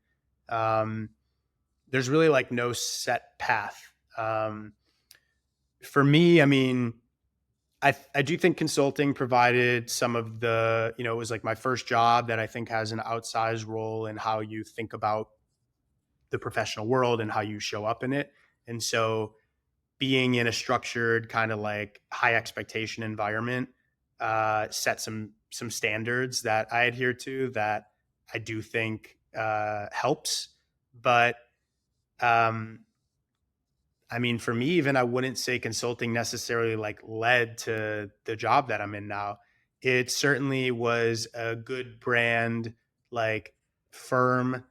There's really like no set path. For me, I mean, I do think consulting provided some of the, it was like my first job that I think has an outsized role in how you think about the professional world and how you show up in it. And so being in a structured kind of like high expectation environment set some standards that I adhere to that I do think helps. But I mean, for me, even I wouldn't say consulting necessarily like led to the job that I'm in now. It certainly was a good brand, like firm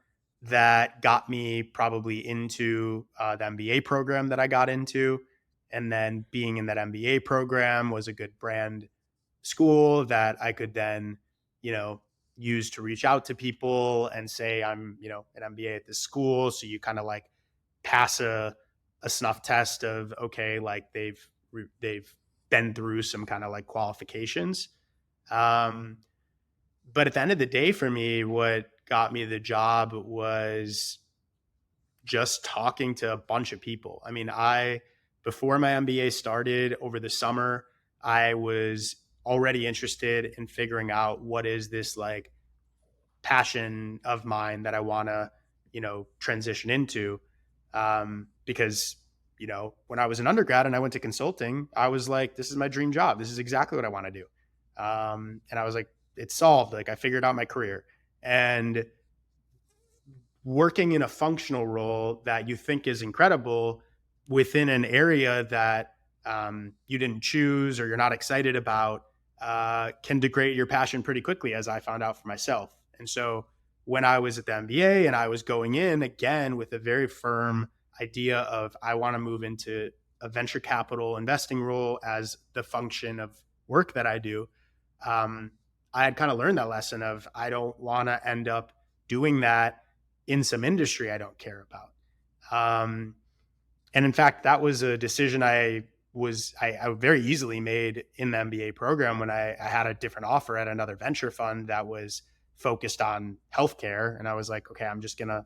that got me probably into the MBA program that I got into. And then being in that MBA program was a good brand school that I could then, use to reach out to people and say, I'm, an MBA at this school. So you kind of like pass a snuff test of, okay, like they've been through some kind of like qualifications. But at the end of the day, for me, what got me the job was just talking to a bunch of people. I mean, before my MBA started over the summer, I was already interested in figuring out what is this like passion of mine that I want to, transition into. Because, when I was an undergrad and I went to consulting, I was like, this is my dream job. This is exactly what I want to do. And I was like, it's solved. Like I figured out my career. And working in a functional role that you think is incredible within an area that you didn't choose or you're not excited about can degrade your passion pretty quickly, as I found out for myself. And so when I was at the MBA and I was going in again with a very firm idea of I want to move into a venture capital investing role as the function of work that I do, I had kind of learned that lesson of I don't want to end up doing that in some industry I don't care about. And in fact, that was a decision I very easily made in the MBA program when I had a different offer at another venture fund that was focused on healthcare. And I was like, okay, I'm just going to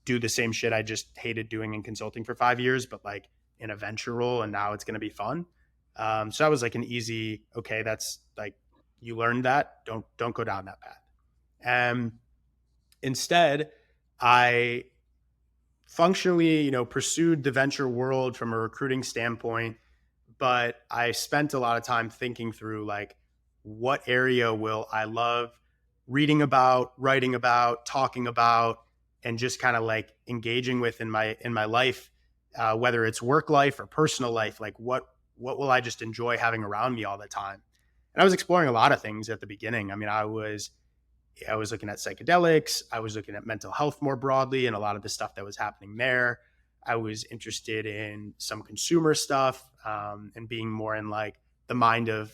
do the same shit I just hated doing in consulting for 5 years, but like in a venture role. And now it's going to be fun. So that was like an easy, okay, that's like, you learned that, don't go down that path. Instead, I functionally, pursued the venture world from a recruiting standpoint, but I spent a lot of time thinking through like, what area will I love reading about, writing about, talking about, and just kind of like engaging with in my life, whether it's work life or personal life, like what will I just enjoy having around me all the time? And I was exploring a lot of things at the beginning. I mean, I was looking at psychedelics. I was looking at mental health more broadly and a lot of the stuff that was happening there. I was interested in some consumer stuff and being more in like the mind of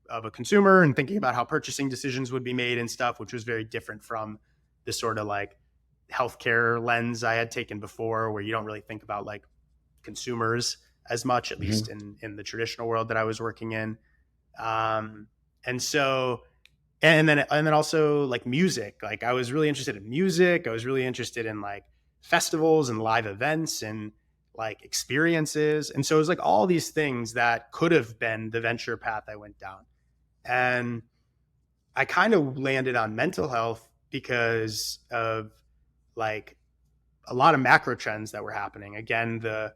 a consumer and thinking about how purchasing decisions would be made and stuff, which was very different from the sort of like healthcare lens I had taken before, where you don't really think about like consumers as much, at least in the traditional world that I was working in. And so, and then also like music, like I was really interested in music. I was really interested in like festivals and live events and like experiences. And so it was like all these things that could have been the venture path I went down. And I kind of landed on mental health because of like a lot of macro trends that were happening. Again, the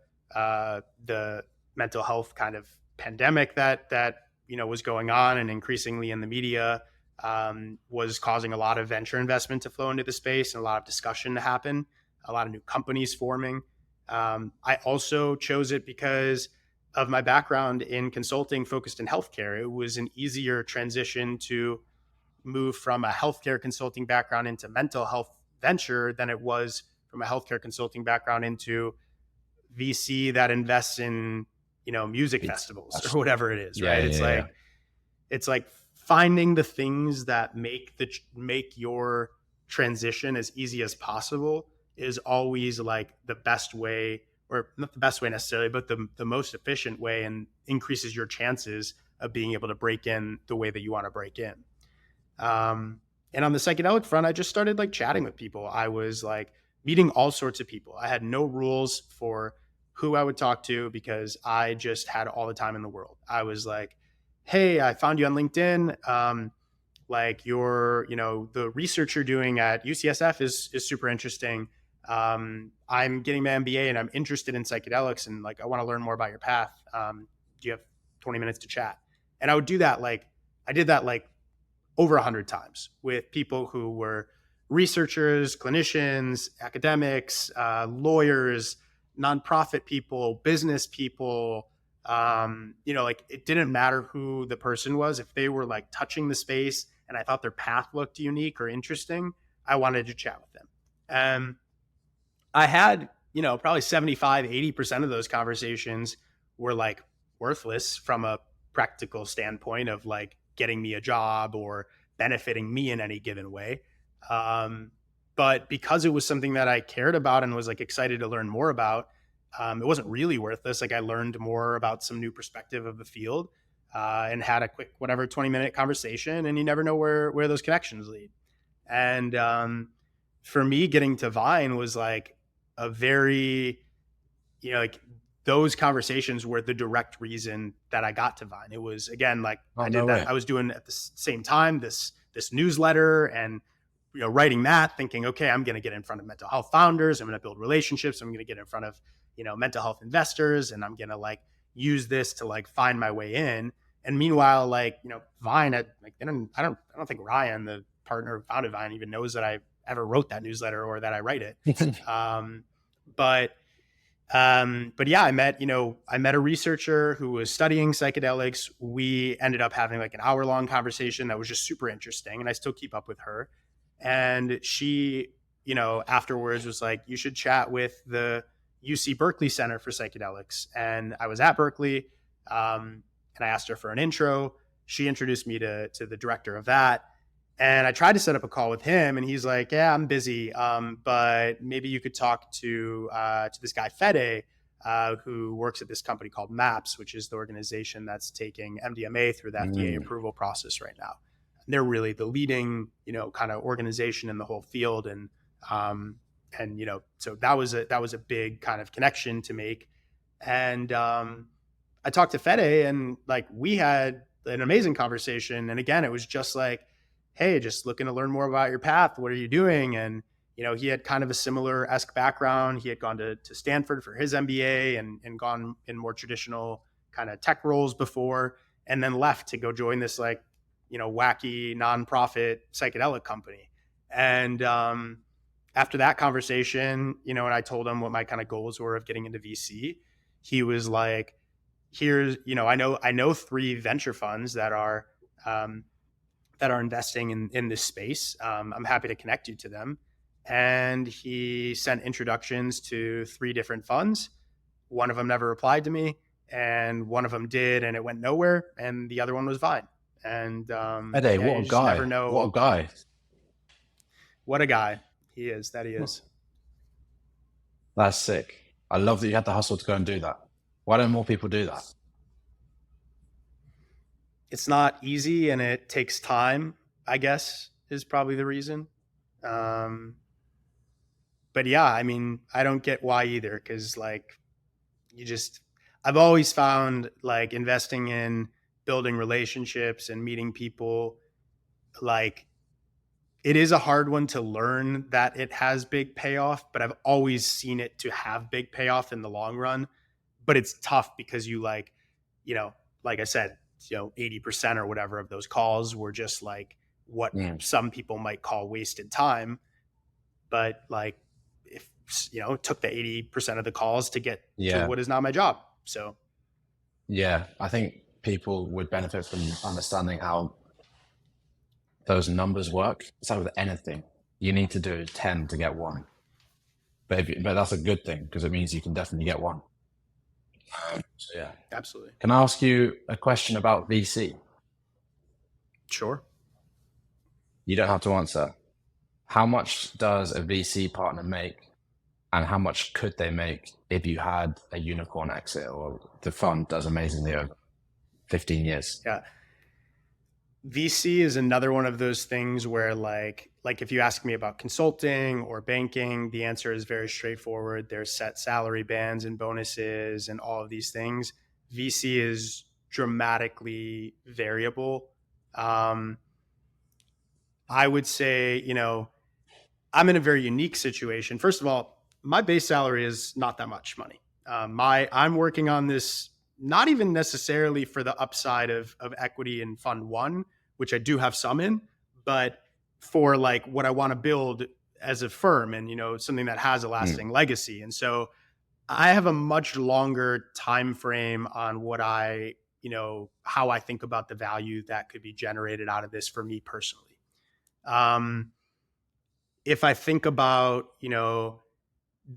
mental health kind of pandemic that was going on and increasingly in the media was causing a lot of venture investment to flow into the space and a lot of discussion to happen, a lot of new companies forming. I also chose it because of my background in consulting focused in healthcare. It was an easier transition to move from a healthcare consulting background into mental health venture than it was from a healthcare consulting background into VC that invests in, music festivals or whatever it is, right? It's like finding the things that make your transition as easy as possible is always like the best way or not the best way necessarily, but the most efficient way, and increases your chances of being able to break in the way that you want to break in. And on the psychedelic front, I just started like chatting with people. I was like meeting all sorts of people. I had no rules for who I would talk to because I just had all the time in the world. I was like, hey, I found you on LinkedIn. Like the research you're doing at UCSF is super interesting. I'm getting my MBA and I'm interested in psychedelics, and like I want to learn more about your path. Do you have 20 minutes to chat? And I would do that. Like I did that like over 100 times with people who were researchers, clinicians, academics, lawyers, nonprofit people, business people. Like it didn't matter who the person was. If they were like touching the space and I thought their path looked unique or interesting, I wanted to chat with them. And I had, probably 75, 80% of those conversations were like worthless from a practical standpoint of like getting me a job or benefiting me in any given way. But because it was something that I cared about and was like excited to learn more about, it wasn't really worthless. Like I learned more about some new perspective of the field, and had a quick, 20-minute conversation, and you never know where those connections lead. And for me, getting to Vine was like a very, like those conversations were the direct reason that I got to Vine. It was, again, like I did that. I was doing at the same time this newsletter and, writing that, thinking, okay, I'm going to get in front of mental health founders. I'm going to build relationships. I'm going to get in front of, mental health investors, and I'm going to like use this to like find my way in. And meanwhile, like, Vine, I don't think Ryan, the partner who founded Vine, even knows that I ever wrote that newsletter or that I write it. But yeah, I met a researcher who was studying psychedelics. We ended up having like an hour-long conversation that was just super interesting, and I still keep up with her. And she, afterwards was like, you should chat with the UC Berkeley Center for Psychedelics. And I was at Berkeley, and I asked her for an intro. She introduced me to the director of that. And I tried to set up a call with him, and he's like, yeah, I'm busy. But maybe you could talk to this guy, Fede, who works at this company called MAPS, which is the organization that's taking MDMA through the FDA approval process right now. And they're really the leading, kind of organization in the whole field. And so that was a big kind of connection to make. And I talked to Fede, and like we had an amazing conversation. And again, it was just like, hey, just looking to learn more about your path. What are you doing? And, he had kind of a similar-esque background. He had gone to Stanford for his MBA and gone in more traditional kind of tech roles before, and then left to go join this like, wacky nonprofit psychedelic company. And after that conversation, and I told him what my kind of goals were of getting into VC, he was like, here's, I know 3 venture funds that are investing in this space. I'm happy to connect you to them. And he sent introductions to 3 different funds. One of them never replied to me, and one of them did, and it went nowhere. And the other one was Vine. And Fede, what a guy! Never know. What a guy! What a guy he is. That he is. That's sick. I love that you had the hustle to go and do that. Why don't more people do that? It's not easy, and it takes time, I guess, is probably the reason. But yeah, I mean, I don't get why either. 'Cause like I've always found like investing in building relationships and meeting people, like it is a hard one to learn that it has big payoff, but I've always seen it to have big payoff in the long run. But it's tough because you like I said, 80% or whatever of those calls were just like what some people might call wasted time. But like, if, it took the 80% of the calls to get to what is now my job. So. Yeah. I think people would benefit from understanding how those numbers work. It's like with anything, you need to do 10 to get 1. But that's a good thing because it means you can definitely get 1. So yeah, absolutely. Can I ask you a question about VC? Sure. You don't have to answer. How much does a VC partner make? And how much could they make if you had a unicorn exit or the fund does amazingly over 15 years? Yeah. VC is another one of those things where like if you ask me about consulting or banking, the answer is very straightforward. There's set salary bands and bonuses and all of these things. VC is dramatically variable. I would say, I'm in a very unique situation. First of all, my base salary is not that much money. I'm working on this not even necessarily for the upside of equity in fund one, which I do have some in, but for like what I want to build as a firm and, something that has a lasting legacy. And so I have a much longer time frame on what how I think about the value that could be generated out of this for me personally. If I think about,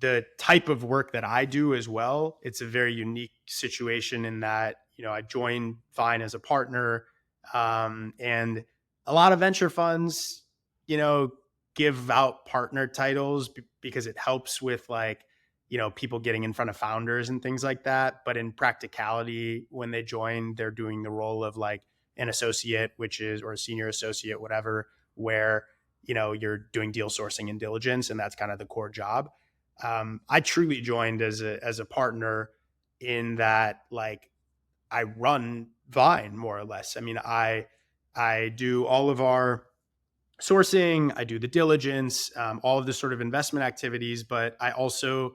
the type of work that I do as well, it's a very unique situation in that, I joined Vine as a partner. And a lot of venture funds, give out partner titles because it helps with like, people getting in front of founders and things like that. But in practicality, when they join, they're doing the role of like an associate, or a senior associate, whatever, where, you're doing deal sourcing and diligence, and that's kind of the core job. I truly joined as a partner in that, like, I run Vine more or less. I mean, I do all of our sourcing, I do the diligence, all of the sort of investment activities, but I also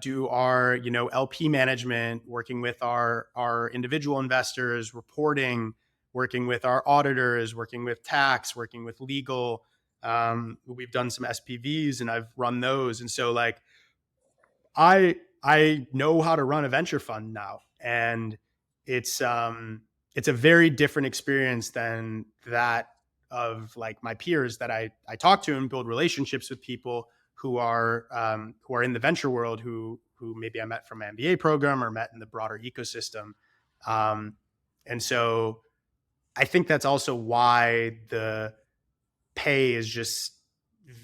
do our LP management, working with our individual investors, reporting, working with our auditors, working with tax, working with legal. We've done some SPVs and I've run those, and so like I know how to run a venture fund now, and it's a very different experience than that of like my peers that I talk to and build relationships with people who are in the venture world who maybe I met from an MBA program or met in the broader ecosystem. And so I think that's also why the pay is just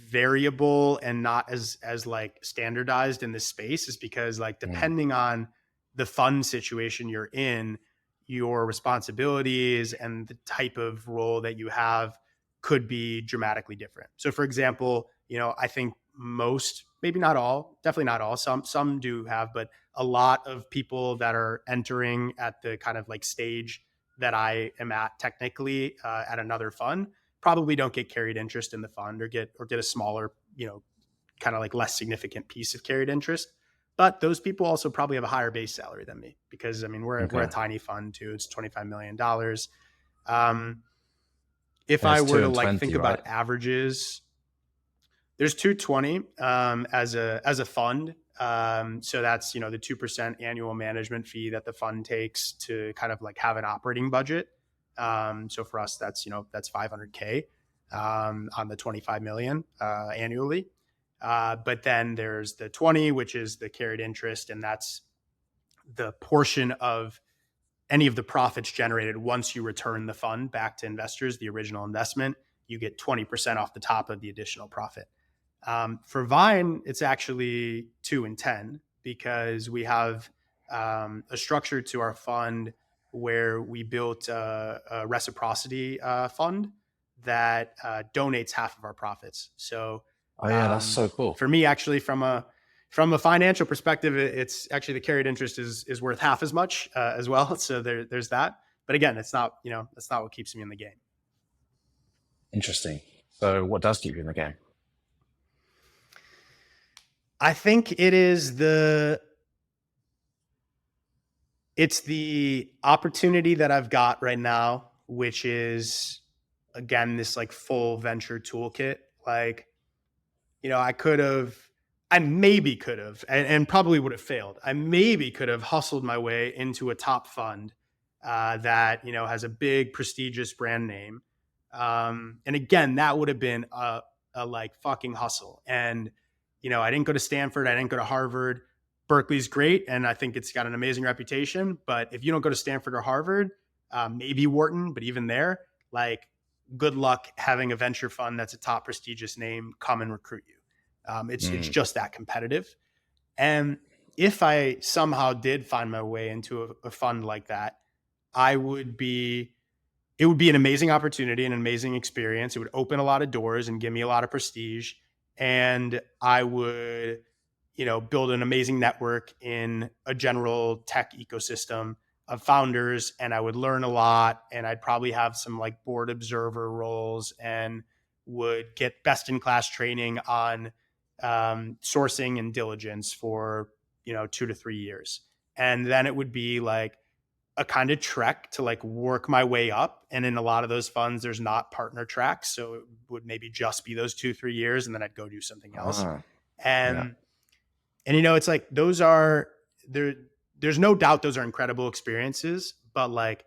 variable and not as like standardized in this space, is because like depending on the fund situation you're in, your responsibilities and the type of role that you have could be dramatically different. So for example, I think most, maybe not all, definitely not all, some do have, but a lot of people that are entering at the kind of like stage that I am at technically at another fund probably don't get carried interest in the fund or get a smaller, kind of like less significant piece of carried interest. But those people also probably have a higher base salary than me, because I mean, we're a tiny fund too. It's $25 million. If I were to like think about averages, there's 220 as a fund. So that's, the 2% annual management fee that the fund takes to kind of like have an operating budget. So for us, that's, that's $500K on the 25 million annually. But then there's the 20, which is the carried interest. And that's the portion of any of the profits generated once you return the fund back to investors, the original investment, you get 20% off the top of the additional profit. For Vine, it's actually 2 and 10, because we have a structure to our fund where we built a reciprocity fund that donates half of our profits. So, that's so cool. For me, actually, from a financial perspective, it's actually the carried interest is worth half as much as well. So there's that. But again, it's not, that's not what keeps me in the game. Interesting. So what does keep you in the game? I think it is it's the opportunity that I've got right now, which is, again, this like full venture toolkit. Like, I maybe could have, and probably would have failed. I maybe could have hustled my way into a top fund that, has a big prestigious brand name. And again, that would have been a like fucking hustle. And, I didn't go to Stanford. I didn't go to Harvard. Berkeley's great, and I think it's got an amazing reputation. But if you don't go to Stanford or Harvard, maybe Wharton, but even there, like, good luck having a venture fund that's a top prestigious name come and recruit you. It's just that competitive. And if I somehow did find my way into a fund like that, I would be it would be an amazing opportunity, an amazing experience. It would open a lot of doors and give me a lot of prestige. And I would, build an amazing network in a general tech ecosystem of founders. And I would learn a lot. And I'd probably have some like board observer roles and would get best in class training on sourcing and diligence for, 2 to 3 years. And then it would be like, a kind of trek to like work my way up. And in a lot of those funds, there's not partner tracks. So it would maybe just be those 2-3 years and then I'd go do something else. Ah, yeah. And it's like, those are there's no doubt those are incredible experiences, but like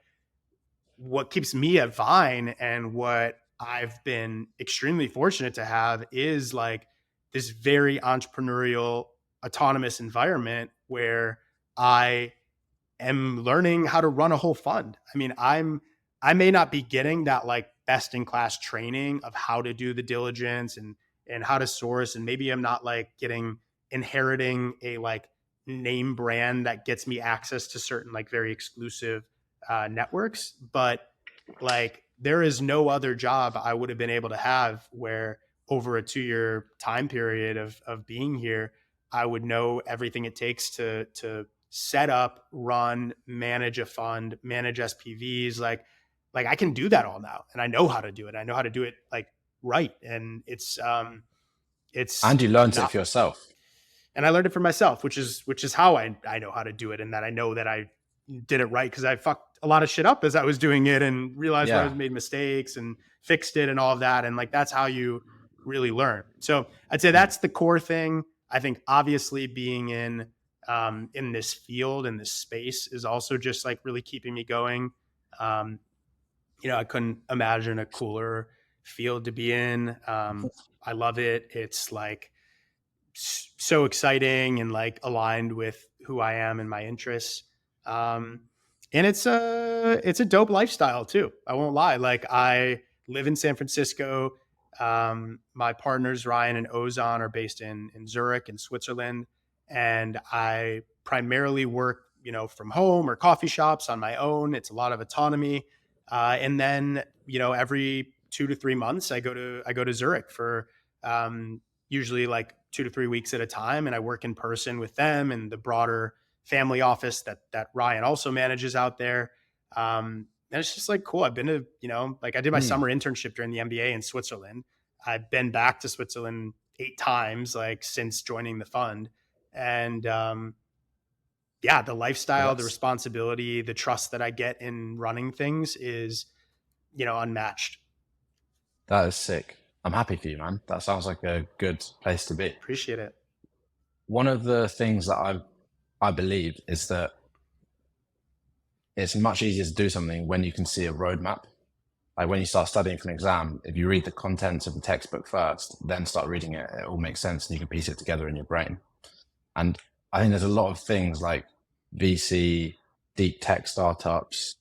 what keeps me at Vine and what I've been extremely fortunate to have is like this very entrepreneurial, autonomous environment where I am learning how to run a whole fund. I mean, I may not be getting that like best in class training of how to do the diligence and how to source, and maybe I'm not like inheriting a like name brand that gets me access to certain like very exclusive networks, but like there is no other job I would have been able to have where over a 2-year time period of being here, I would know everything it takes to set up, run, manage a fund, manage SPVs. Like I can do that all now, and I know how to do it. I know how to do it like right, and it's And you learned it not. for yourself. And I learned it for myself, which is how I know how to do it, and that I know that I did it right because I fucked a lot of shit up as I was doing it and realized when I was Yeah. made mistakes and fixed it and all of that. And like that's how you really learn. So I'd say that's the core thing. I think obviously being in this field, in this space, is also just like really keeping me going. I couldn't imagine a cooler field to be in. I love it. It's like so exciting and like aligned with who I am and my interests. And it's a dope lifestyle too. I won't lie. Like I live in San Francisco. My partners Ryan and Ozan are based in Zurich in Switzerland, and I primarily work from home or coffee shops on my own. It's a lot of autonomy, and then every 2 to 3 months I go to Zurich for usually like 2 to 3 weeks at a time, and I work in person with them and the broader family office that Ryan also manages out there. And it's just like cool. I've been to, like I did my summer internship during the MBA in Switzerland. I've been back to Switzerland 8 times, like since joining the fund. And yeah, the lifestyle, the responsibility, the trust that I get in running things is, unmatched. That is sick. I'm happy for you, man. That sounds like a good place to be. Appreciate it. One of the things that I believe is that it's much easier to do something when you can see a roadmap. Like when you start studying for an exam, if you read the contents of the textbook first, then start reading it, it all makes sense and you can piece it together in your brain. And I think there's a lot of things like VC, deep tech startups,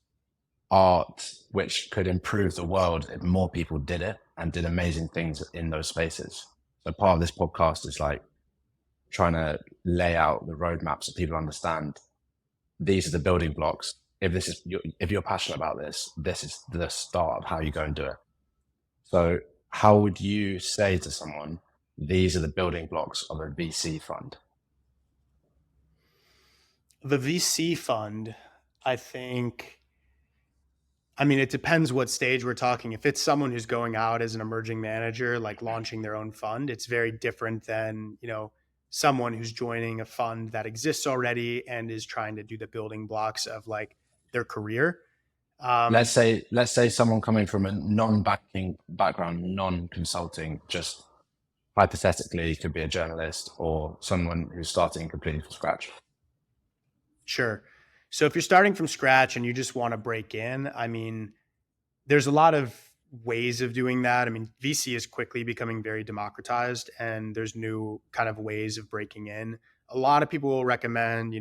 art, which could improve the world if more people did it and did amazing things in those spaces. So part of this podcast is like trying to lay out the roadmap so people understand these are the building blocks. If you're passionate about this, this is the start of how you go and do it. So how would you say to someone, these are the building blocks of a VC fund? The VC fund, I think, I mean, it depends what stage we're talking. If it's someone who's going out as an emerging manager, like launching their own fund, it's very different than, someone who's joining a fund that exists already and is trying to do the building blocks of like their career. Let's say someone coming from a non-banking background, non-consulting, just hypothetically could be a journalist or someone who's starting completely from scratch. Sure. So if you're starting from scratch and you just want to break in, I mean, there's a lot of ways of doing that. I mean, VC is quickly becoming very democratized and there's new kind of ways of breaking in. A lot of people will recommend,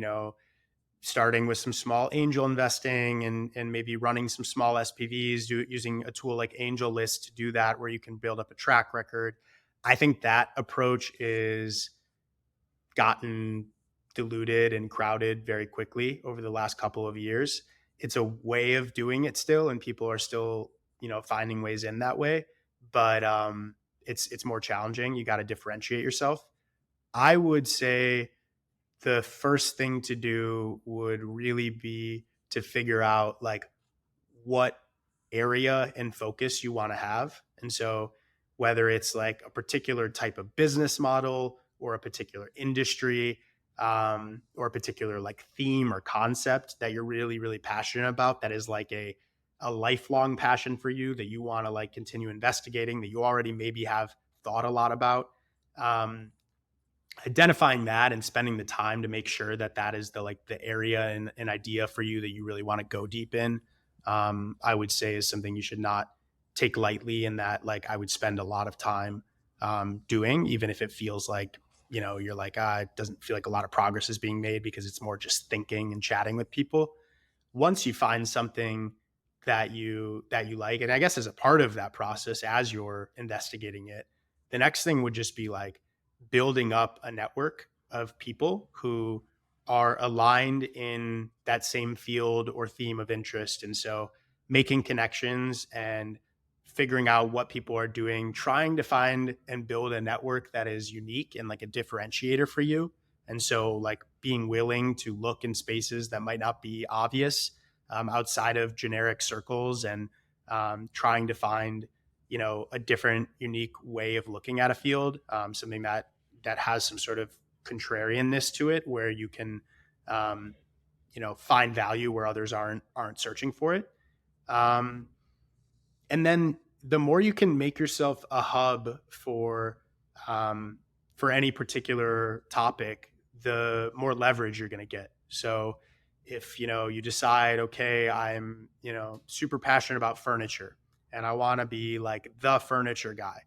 starting with some small angel investing and maybe running some small SPVs, using a tool like AngelList to do that, where you can build up a track record. I think that approach is gotten diluted and crowded very quickly over the last couple of years. It's a way of doing it still, and people are still, finding ways in that way. But it's more challenging. You got to differentiate yourself. I would say the first thing to do would really be to figure out like what area and focus you want to have. And so whether it's like a particular type of business model or a particular industry, or a particular like theme or concept that you're really, really passionate about, that is like a lifelong passion for you that you want to like continue investigating, that you already maybe have thought a lot about. Um, Identifying that and spending the time to make sure that that is the area and an idea for you that you really want to go deep in, I would say is something you should not take lightly, and that like I would spend a lot of time doing, even if it feels like, you're like, it doesn't feel like a lot of progress is being made because it's more just thinking and chatting with people. Once you find something that you like, and I guess as a part of that process, as you're investigating it, the next thing would just be like building up a network of people who are aligned in that same field or theme of interest. And so making connections and figuring out what people are doing, trying to find and build a network that is unique and like a differentiator for you. And so like being willing to look in spaces that might not be obvious, outside of generic circles, and trying to find, a different, unique way of looking at a field, something that has some sort of contrarianness to it, where you can, find value where others aren't searching for it. And then the more you can make yourself a hub for any particular topic, the more leverage you're going to get. So if you decide, okay, I'm super passionate about furniture and I want to be like the furniture guy,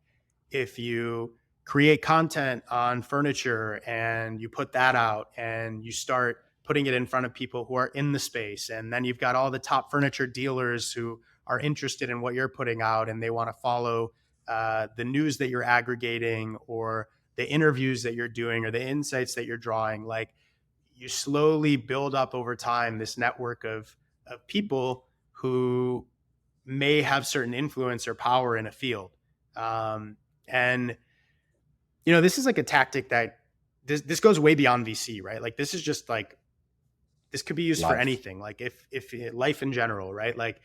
if you create content on furniture and you put that out and you start putting it in front of people who are in the space, and then you've got all the top furniture dealers who are interested in what you're putting out and they want to follow the news that you're aggregating or the interviews that you're doing or the insights that you're drawing, like you slowly build up over time this network of people who may have certain influence or power in a field. And this is like a tactic that this goes way beyond VC, right? Like this is just like, this could be used for anything. Like if life in general, right? Like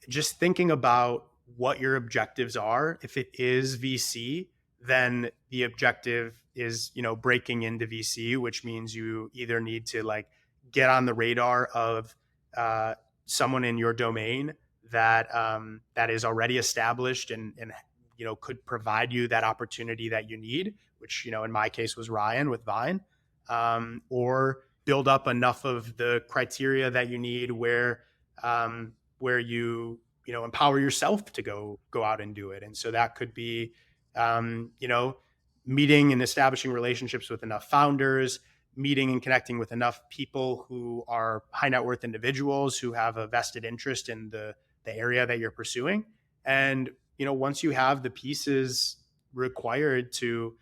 just thinking about what your objectives are. If it is VC, then the objective is, breaking into VC, which means you either need to like get on the radar of someone in your domain that is already established and could provide you that opportunity that you need, which in my case was Ryan with Vine, or build up enough of the criteria that you need where you empower yourself to go out and do it. And so that could be meeting and establishing relationships with enough founders, meeting and connecting with enough people who are high net worth individuals who have a vested interest in the area that you're pursuing. And once you have the pieces required to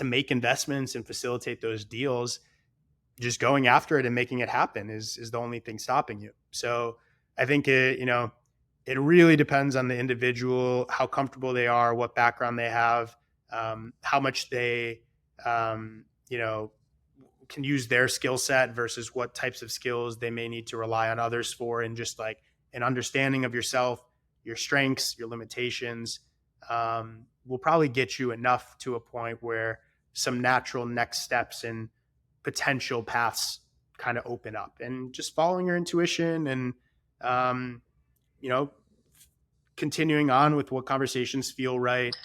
make investments and facilitate those deals, just going after it and making it happen is the only thing stopping you. So I think it really depends on the individual, how comfortable they are, what background they have, how much they can use their skill set versus what types of skills they may need to rely on others for, and just like an understanding of yourself, your strengths, your limitations, will probably get you enough to a point where some natural next steps and potential paths kind of open up, and just following your intuition and, continuing on with what conversations feel right.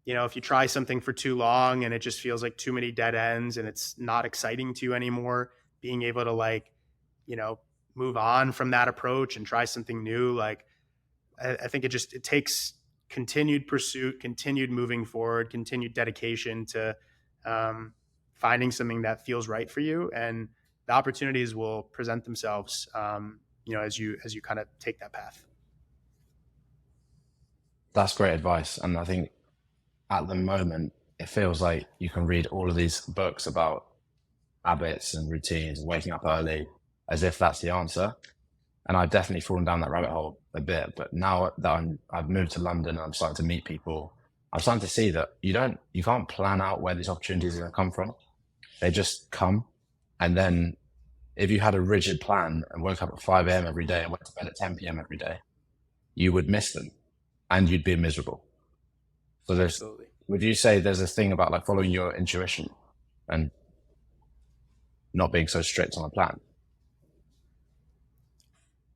If you try something for too long and it just feels like too many dead ends and it's not exciting to you anymore, being able to like, move on from that approach and try something new. Like, I think it takes continued pursuit, continued moving forward, continued dedication to finding something that feels right for you, and the opportunities will present themselves, as you kind of take that path. That's great advice. And I think at the moment, it feels like you can read all of these books about habits and routines and waking up early as if that's the answer. And I've definitely fallen down that rabbit hole a bit. But now that I've moved to London and I'm starting to meet people, I'm starting to see that you can't plan out where these opportunities are going to come from. They just come. And then if you had a rigid plan and woke up at 5 a.m. every day and went to bed at 10 p.m. every day, you would miss them and you'd be miserable. So Absolutely. would you say there's a thing about like following your intuition and not being so strict on a plan?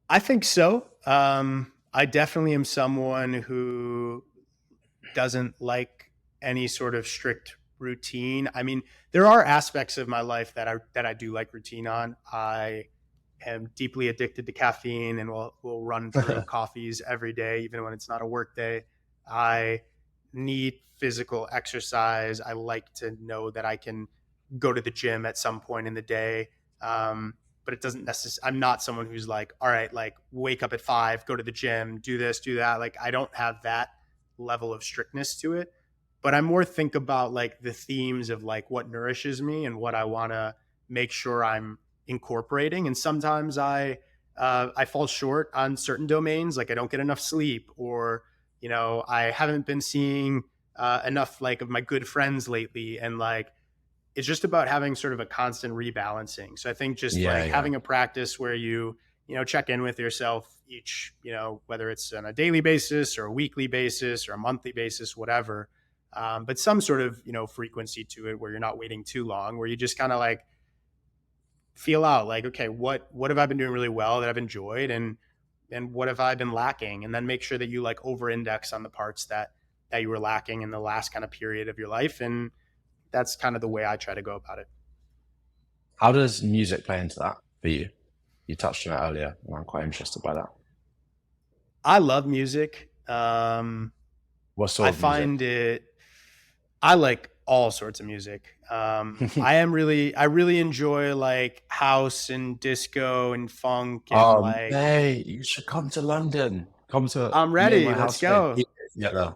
I think so. I definitely am someone who doesn't like any sort of strict routine. I mean, there are aspects of my life that I do like routine on. I am deeply addicted to caffeine and will run through coffees every day, even when it's not a work day. I need physical exercise. I like to know that I can go to the gym at some point in the day. But it doesn't necessarily, I'm not someone who's like, all right, like wake up at 5, go to the gym, do this, do that. Like I don't have that level of strictness to it, but I more think about like the themes of like what nourishes me and what I want to make sure I'm incorporating. And sometimes I fall short on certain domains. Like I don't get enough sleep, or, I haven't been seeing enough like of my good friends lately. And like, it's just about having sort of a constant rebalancing. So I think just Yeah, like yeah. having a practice where check in with yourself each, whether it's on a daily basis or a weekly basis or a monthly basis, whatever. But some sort of, frequency to it where you're not waiting too long, where you just kind of like feel out like, okay, what have I been doing really well that I've enjoyed, and what have I been lacking? And then make sure that you like over index on the parts that you were lacking in the last kind of period of your life. And that's kind of the way I try to go about it. How does music play into that for you? You touched on it earlier, and I'm quite interested by that. I love music. What sort I of music? find I like all sorts of music. I really enjoy like house and disco and funk and like, Mate, you should come to London. Come to I'm me and my ready. Let's housemate. go. Yeah,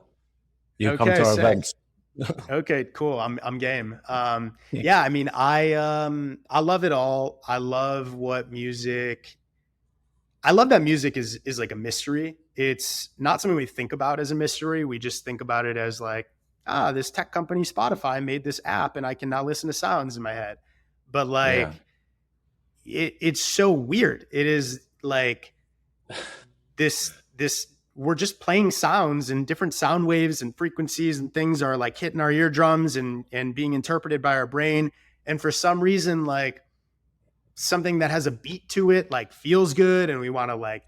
you come Okay, to our sick. events. Okay, cool. I'm game. Yeah, I mean, I love it all. I love that music is like a mystery. It's not something we think about as a mystery. We just think about it as like, this tech company Spotify made this app and I can now listen to sounds in my head. But Yeah. like it's so weird. It is like this we're just playing sounds, and different sound waves and frequencies and things are like hitting our eardrums and being interpreted by our brain. And for some reason, like something that has a beat to it like feels good, and we want to like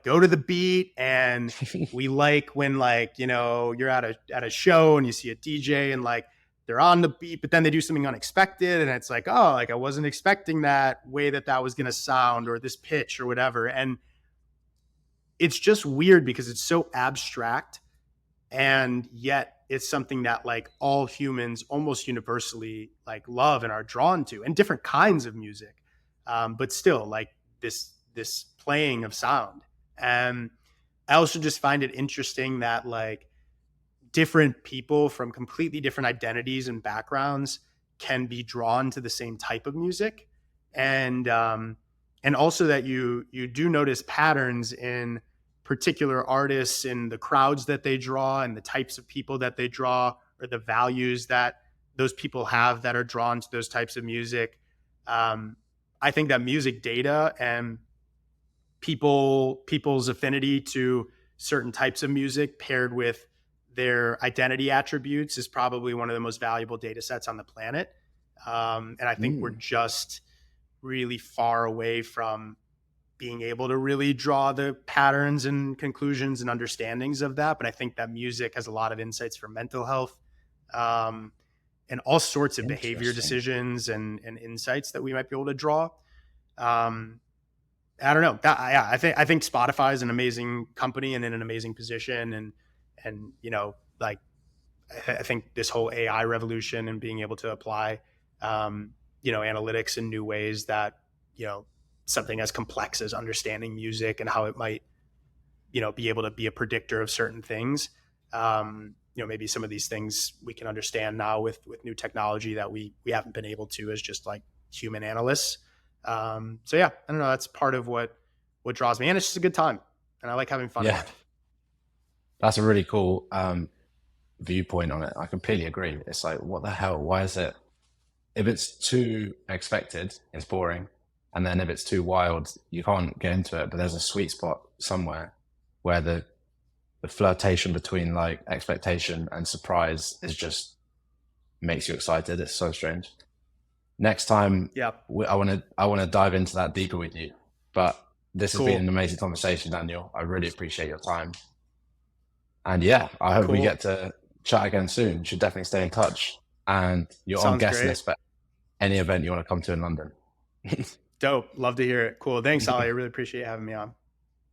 go to the beat. And we like when like you're at a show and you see a DJ and like they're on the beat, but then they do something unexpected and it's like, oh, like I wasn't expecting that way that was going to sound, or this pitch or whatever. And it's just weird because it's so abstract, and yet it's something that like all humans almost universally like love and are drawn to, and different kinds of music. But still like this playing of sound. And I also just find it interesting that like different people from completely different identities and backgrounds can be drawn to the same type of music. And also that you do notice patterns in particular artists and the crowds that they draw and the types of people that they draw, or the values that those people have that are drawn to those types of music. I think that music data and people's affinity to certain types of music paired with their identity attributes is probably one of the most valuable data sets on the planet. And I think we're just really far away from being able to really draw the patterns and conclusions and understandings of that. But I think that music has a lot of insights for mental health, and all sorts of behavior Interesting. decisions and insights that we might be able to draw. I don't know. I think Spotify is an amazing company and in an amazing position, and like I think this whole AI revolution and being able to apply analytics in new ways that something as complex as understanding music and how it might be able to be a predictor of certain things. Maybe some of these things we can understand now with new technology that we haven't been able to as just like human analysts. So yeah, I don't know. That's part of what draws me, and it's just a good time, and I like having fun. Yeah, that's a really cool viewpoint on it. I completely agree. It's like, what the hell? Why is it? If it's too expected, it's boring, and then if it's too wild, you can't get into it. But there's a sweet spot somewhere where the flirtation between like expectation and surprise is just makes you excited. It's so strange. Next time, Yeah, I want to dive into that deeper with you. But this has been an amazing conversation, Daniel. I really appreciate your time. And yeah, I hope we get to chat again soon. You should definitely stay in touch. And you're on guest list for any event you want to come to in London. Dope. Love to hear it. Cool. Thanks, Ollie. I really appreciate you having me on.